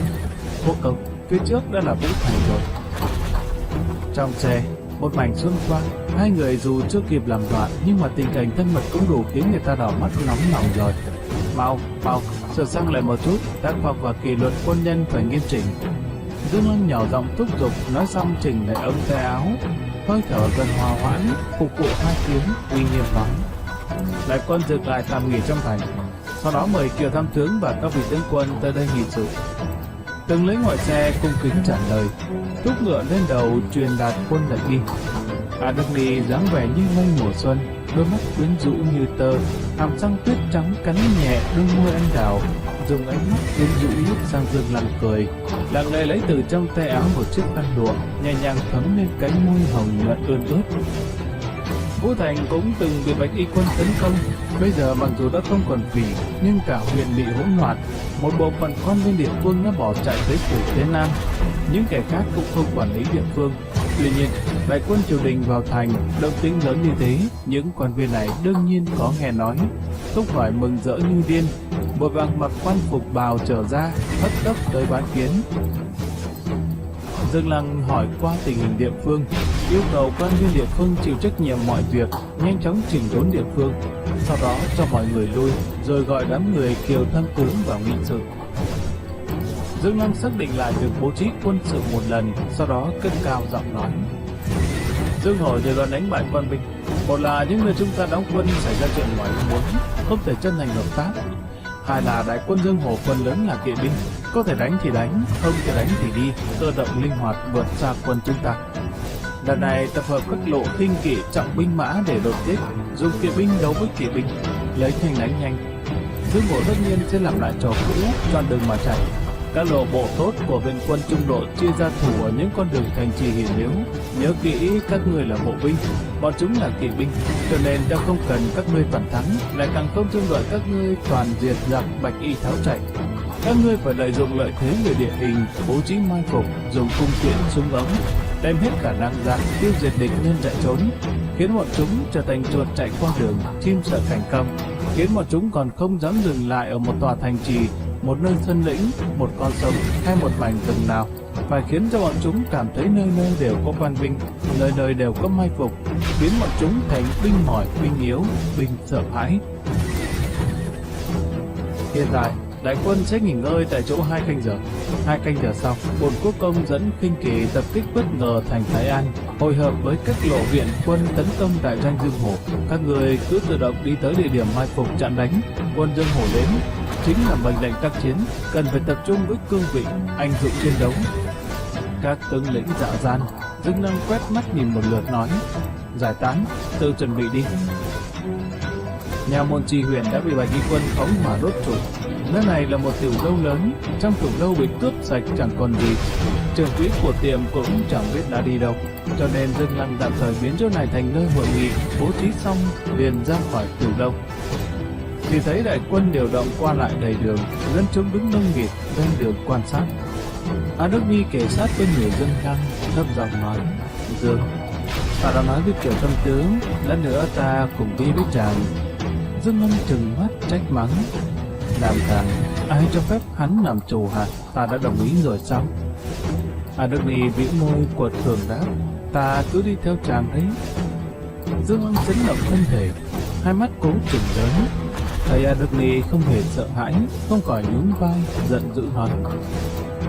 Quốc công, phía trước đã là Vũ Thành rồi. Trong xe, một mảnh xuân quang, hai người dù chưa kịp làm loạn nhưng mà tình cảnh thân mật cũng đủ khiến người ta đỏ mắt nóng lòng rồi. Mau, sửa sang lại một chút, tác phong và kỷ luật quân nhân phải nghiêm chỉnh. Dương Lăng nhỏ giọng thúc giục, nói xong chỉnh lại ống tay áo, hơi thở dần hòa hoãn, phục vụ 2 tiếng, uy nghiêm nói: Đại quân dừng lại tạm nghỉ trong thành, sau đó mời Kiều tham tướng và các vị tướng quân tới đây nghị sự. Tướng lĩnh ngoài xe cung kính trả lời, thúc ngựa lên đầu truyền đạt quân lệnh đi. Đức Nghi dáng vẻ như mây mùa xuân, đôi mắt quyến rũ như tơ, hàm răng tuyết trắng cắn nhẹ đôi môi anh đào, dùng ánh mắt quyến rũ liếc sang Dương Lăng cười, lặng lẽ lấy từ trong tay áo một chiếc khăn lụa, nhẹ nhàng thấm lên cánh môi hồng nhuận ươn ướt. Vũ Thành cũng từng bị Bạch Y quân tấn công, bây giờ mặc dù đã không còn phỉ, nhưng cả huyện bị hỗn loạn. Một bộ phận quan viên địa phương đã bỏ chạy tới phủ Tế Nam, những kẻ khác cũng không quản lý địa phương. Tuy nhiên, đại quân triều đình vào thành, động tĩnh lớn như thế, những quan viên này đương nhiên có nghe nói, không khỏi mừng rỡ như điên, vội vàng mặc quan phục bào trở ra, hất tốc tới bái kiến. Dương Lăng hỏi qua tình hình địa phương, yêu cầu quan viên địa phương chịu trách nhiệm mọi việc, nhanh chóng chỉnh đốn địa phương, sau đó cho mọi người lui, rồi gọi đám người Kiều tham tướng vào nghị sự. Dương Lăng xác định lại việc bố trí quân sự một lần, sau đó cất cao giọng nói: Dương Hổ dự đoán đánh bại quan binh, một là những nơi chúng ta đóng quân xảy ra chuyện ngoài ý muốn, không thể chân thành hợp tác; hai là đại quân Dương Hổ phần lớn là kỵ binh, có thể đánh thì đánh, không thể đánh thì đi, cơ động linh hoạt vượt xa quân chúng ta. Lần này tập hợp các lộ khinh kỵ trọng binh mã để đột kích, dùng kỵ binh đấu với kỵ binh, lấy nhanh đánh nhanh. Dương Hổ tất nhiên sẽ làm lại trò cũ, chọn đường mà chạy. Các lộ bộ tốt của viện quân trung đội chia ra thủ ở những con đường thành trì hiểm yếu. Nhớ kỹ, các ngươi là bộ binh, bọn chúng là kỵ binh, cho nên ta không cần các ngươi phản thắng, lại càng không trông đợi các ngươi toàn diệt giặc Bạch Y tháo chạy. Các ngươi phải lợi dụng lợi thế về địa hình, bố trí mai phục, dùng cung tiễn súng ống, đem hết khả năng ra tiêu diệt địch nhân chạy trốn, khiến bọn chúng trở thành chuột chạy qua đường, chim sợ cảnh câm, khiến bọn chúng còn không dám dừng lại ở một tòa thành trì, một nơi sân lĩnh, một con sông hay một mảnh rừng nào, phải khiến cho bọn chúng cảm thấy nơi nơi đều có quan binh, nơi nơi đều có mai phục, biến bọn chúng thành binh mỏi, binh yếu, binh sợ hãi. Hiện tại, đại quân sẽ nghỉ ngơi tại chỗ 2 canh giờ. 2 canh giờ sau, Bổn Quốc công dẫn khinh kỵ tập kích bất ngờ thành Thái An, hội hợp với các lộ viện quân tấn công đại doanh Dương Hổ. Các người cứ tự động đi tới địa điểm mai phục chặn đánh. Quân Dương Hổ đến chính là mệnh lệnh tác chiến, cần phải tập trung với cương vị, anh dũng chiến đấu. Các tướng lĩnh dạ gian, Dương Lăng quét mắt nhìn một lượt nói: giải tán, tự chuẩn bị đi. Nhà môn Trì huyện đã bị Bạch Y quân phóng hỏa đốt trụ. Nơi này là một tiểu lâu lớn, trong tiểu lâu bị cướp sạch chẳng còn gì. Trưởng quỹ của tiệm cũng chẳng biết đã đi đâu, cho nên Dương Lăng tạm thời biến chỗ này thành nơi hội nghị, bố trí xong liền ra khỏi tiểu lâu. Thì thấy đại quân điều động qua lại đầy đường, dân chúng đứng đông nghịt ven đường quan sát. A Đức Nhi kề sát bên người Dương Lăng, thấp giọng nói: Dương, ta đã nói với Kiều Tâm Tướng, lát nữa ta cùng đi với chàng. Dương Lăng trừng mắt trách mắng: làm càn, ai cho phép hắn làm chủ hả? Ta đã đồng ý rồi sao? A Đức Nhi bĩu môi quật cường đáp: ta cứ đi theo chàng đấy. Dương Lăng chấn động thân thể, hai mắt cố chừng lớn. Thấy A Đức Nhi không hề sợ hãi, không khỏi nhún vai, giận dữ nói: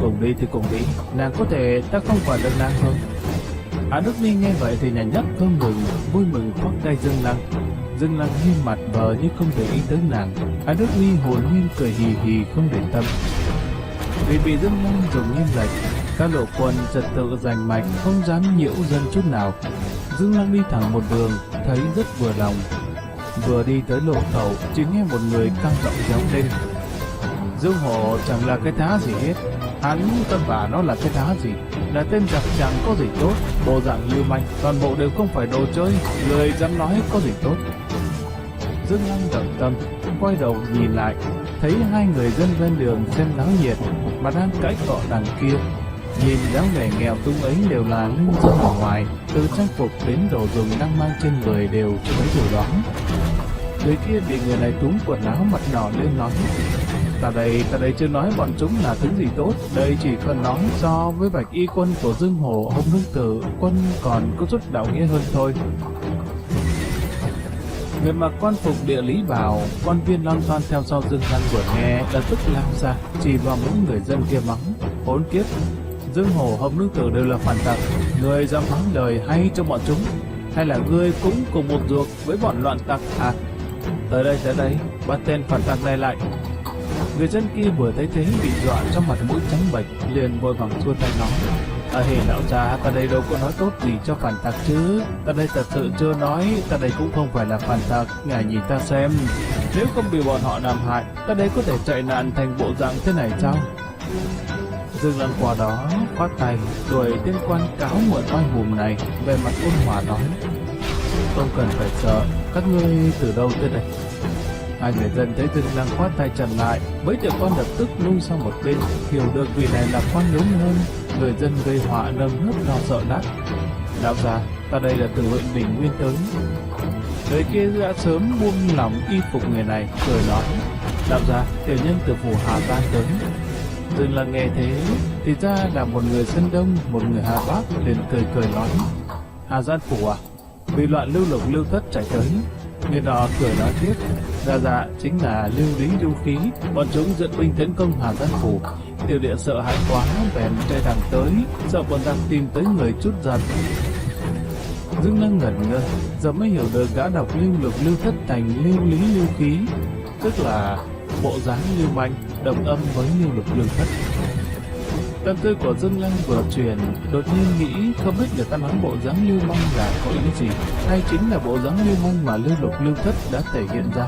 cùng đi thì cùng đi, nàng có thể ta không quản được nàng không? A Đức Nhi nghe vậy thì nhảy nhấc không ngừng, vui mừng khoác tay Dương Lăng. Dương Lăng nghiêm mặt vờ như không để ý tới nàng. A Đức Nhi hồn nhiên cười hì hì không để tâm. Vì bị Dương Lăng dùng nghiêm lệnh, các lộ quân trật tự giành mạch không dám nhiễu dân chút nào. Dương Lăng đi thẳng một đường, thấy rất vừa lòng. Vừa đi tới lộ khẩu, chỉ nghe một người căng giọng réo lên: Dương Hổ chẳng là cái thá gì hết, hắn tất cả nó là cái thá gì, là tên giặc chẳng có gì tốt, bộ dạng lưu manh, toàn bộ đều không phải đồ chơi, người dám nói có gì tốt. Dương Lăng động tâm, quay đầu nhìn lại, thấy hai người dân ven đường xem náo nhiệt mà đang cãi cọ đằng kia. Nhìn dáng vẻ nghèo túng ấy đều là nông dân ở ngoài, từ trang phục đến đồ dùng đang mang trên người đều cho thấy điều đó. Người kia bị người này túm quần áo, mặt đỏ lên nói: ta đây chưa nói bọn chúng là thứ gì tốt, đây chỉ còn nói so với bạch y quân của Dương Hổ Hồng Nương Tử, quân còn có chút đạo nghĩa hơn thôi. Người mặc quan phục địa lý bào, quan viên lon ton theo sau Dương Lăng vừa nghe lập tức lao ra, chỉ vào những người dân kia mắng: hỗn kiếp, Dương Hổ Hồng Nương Tử đều là phản tặc, người dám nói lời hay cho bọn chúng, hay là ngươi cũng cùng một ruột với bọn loạn tặc à? Tới đây, bắt tên phản tặc này lại. Người dân kia vừa thấy thế bị dọa trong mặt mũi trắng bệch, liền vội vàng xua tay nói: hề lão già, ta đây đâu có nói tốt gì cho phản tặc chứ, ta đây thật sự chưa nói, ta đây cũng không phải là phản tặc, ngài nhìn ta xem, nếu không bị bọn họ làm hại, ta đây có thể chạy nạn thành bộ dạng thế này sao? Dương Lăng qua đó khoát tay đuổi tên quan cáo mượn oai hùm này, về mặt ôn hòa nói: không cần phải sợ, các ngươi từ đâu tới đây? Hai người dân thấy Dương Lăng khoát tay chặn lại, bấy giờ quan lập tức lui sang một bên, hiểu được vị này là quan lớn hơn. Người dân gây họa nơm nớp lo sợ đáp: lão già, ta đây là từ huyện Bình Nguyên tới. Người kia đã sớm buông lỏng y phục người này, cười nói: lão già, tiểu nhân từ phủ Hà Giang tới. Dương Lăng nghe thế thì ra là một người Sơn Đông, một người Hà Bắc, liền cười nói: Hà Giang phủ à? Vì loạn lưu lục lưu thất chạy tới. Người nọ cười nói tiếp: dạ, chính là lưu lý lưu khí, bọn chúng dẫn binh tấn công Hà Giang phủ. Tiểu địa sợ hãi quá, bèn chạy thẳng tới, sợ bọn giặc tìm tới người chút giận. Dương Lăng ngẩn ngơ, giờ mới hiểu được gã đọc lưu lục lưu thất thành lưu lý lưu khí, tức là bộ dáng lưu manh đồng âm với lưu lục lưu thất. Tâm tư của Dương Lăng vừa chuyển, đột nhiên nghĩ không biết người ta nói bộ dáng lưu manh là có ý gì, hay chính là bộ dáng lưu manh mà lưu lục lưu thất đã thể hiện ra.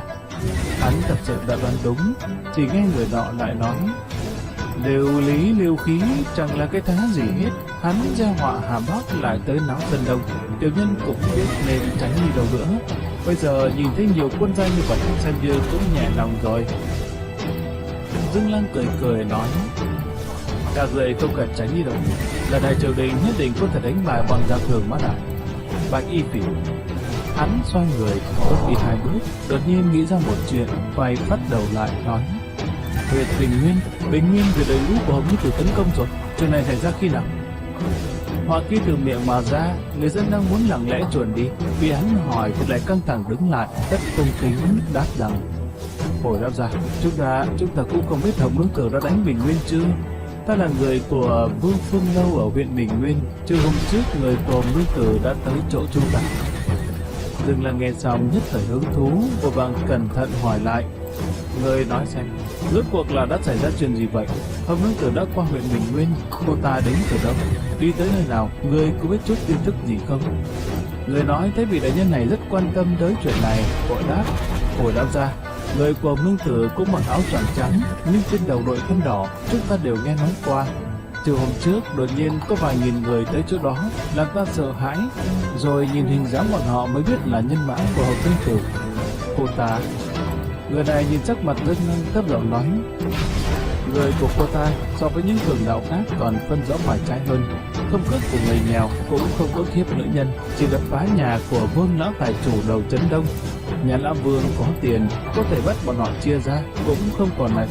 Hắn thật sự đã đoán đúng, chỉ nghe người nọ lại nói: lưu lý lưu khí chẳng là cái thá gì hết, hắn gieo họa Hà Bắc lại tới náo Sơn Đông, tiểu nhân cũng biết nên tránh đi đâu nữa. Bây giờ nhìn thấy nhiều quân danh như vậy, xem như cũng nhẹ lòng rồi. Dương Lăng cười nói: các người không cần tránh đi đâu, lần này triều đình nhất định có thể đánh bại bọn giặc thường mắt à? Bạch y phỉ. Hắn xoay người bước đi hai bước, đột nhiên nghĩ ra một chuyện, quay phát đầu lại nói: huyện Bình Nguyên về đội ngũ của Hồng Nương Tử tấn công rồi, chuyện này xảy ra khi nào? Họ kia từ miệng mà ra, người dân đang muốn lặng lẽ chuồn đi, vì hắn hỏi thì lại căng thẳng đứng lại, tất cung kính đáp rằng: hồi đáp ra, chúng ta cũng không biết Hồng Nương Tử đã đánh Bình Nguyên chưa? Ta là người của Vương Phương Lâu ở huyện Bình Nguyên, chứ hôm trước người của Hồng Nương Tử đã tới chỗ chúng ta. Dương Lăng nghe xong nhất thời hứng thú, vội vàng cẩn thận hỏi lại: người nói xem, rốt cuộc là đã xảy ra chuyện gì vậy? Hồng Nương Tử đã qua huyện Bình Nguyên, cô ta đến từ đâu, đi tới nơi nào, người có biết chút tin tức gì không? Người nói thấy vị đại nhân này rất quan tâm tới chuyện này, vội đáp ra: người của Hồng Nương Tử cũng mặc áo choàng trắng, nhưng trên đầu đội khăn đỏ, chúng ta đều nghe nói qua. Từ hôm trước đột nhiên có vài nghìn người tới chỗ đó, làm ta sợ hãi, rồi nhìn hình dáng bọn họ mới biết là nhân mã của Hồng Nương Tử. Người này nhìn sắc mặt rất nâng thấp giọng nói: người của cô ta so với những cường đạo khác còn phân rõ phải trái hơn. Không cướp của người nghèo, cũng không cưỡng hiếp nữ nhân, chỉ đập phá nhà của vương lão tài chủ đầu trấn Đông. Nhà lão vương có tiền, có thể bắt bọn họ chia ra, cũng không còn lại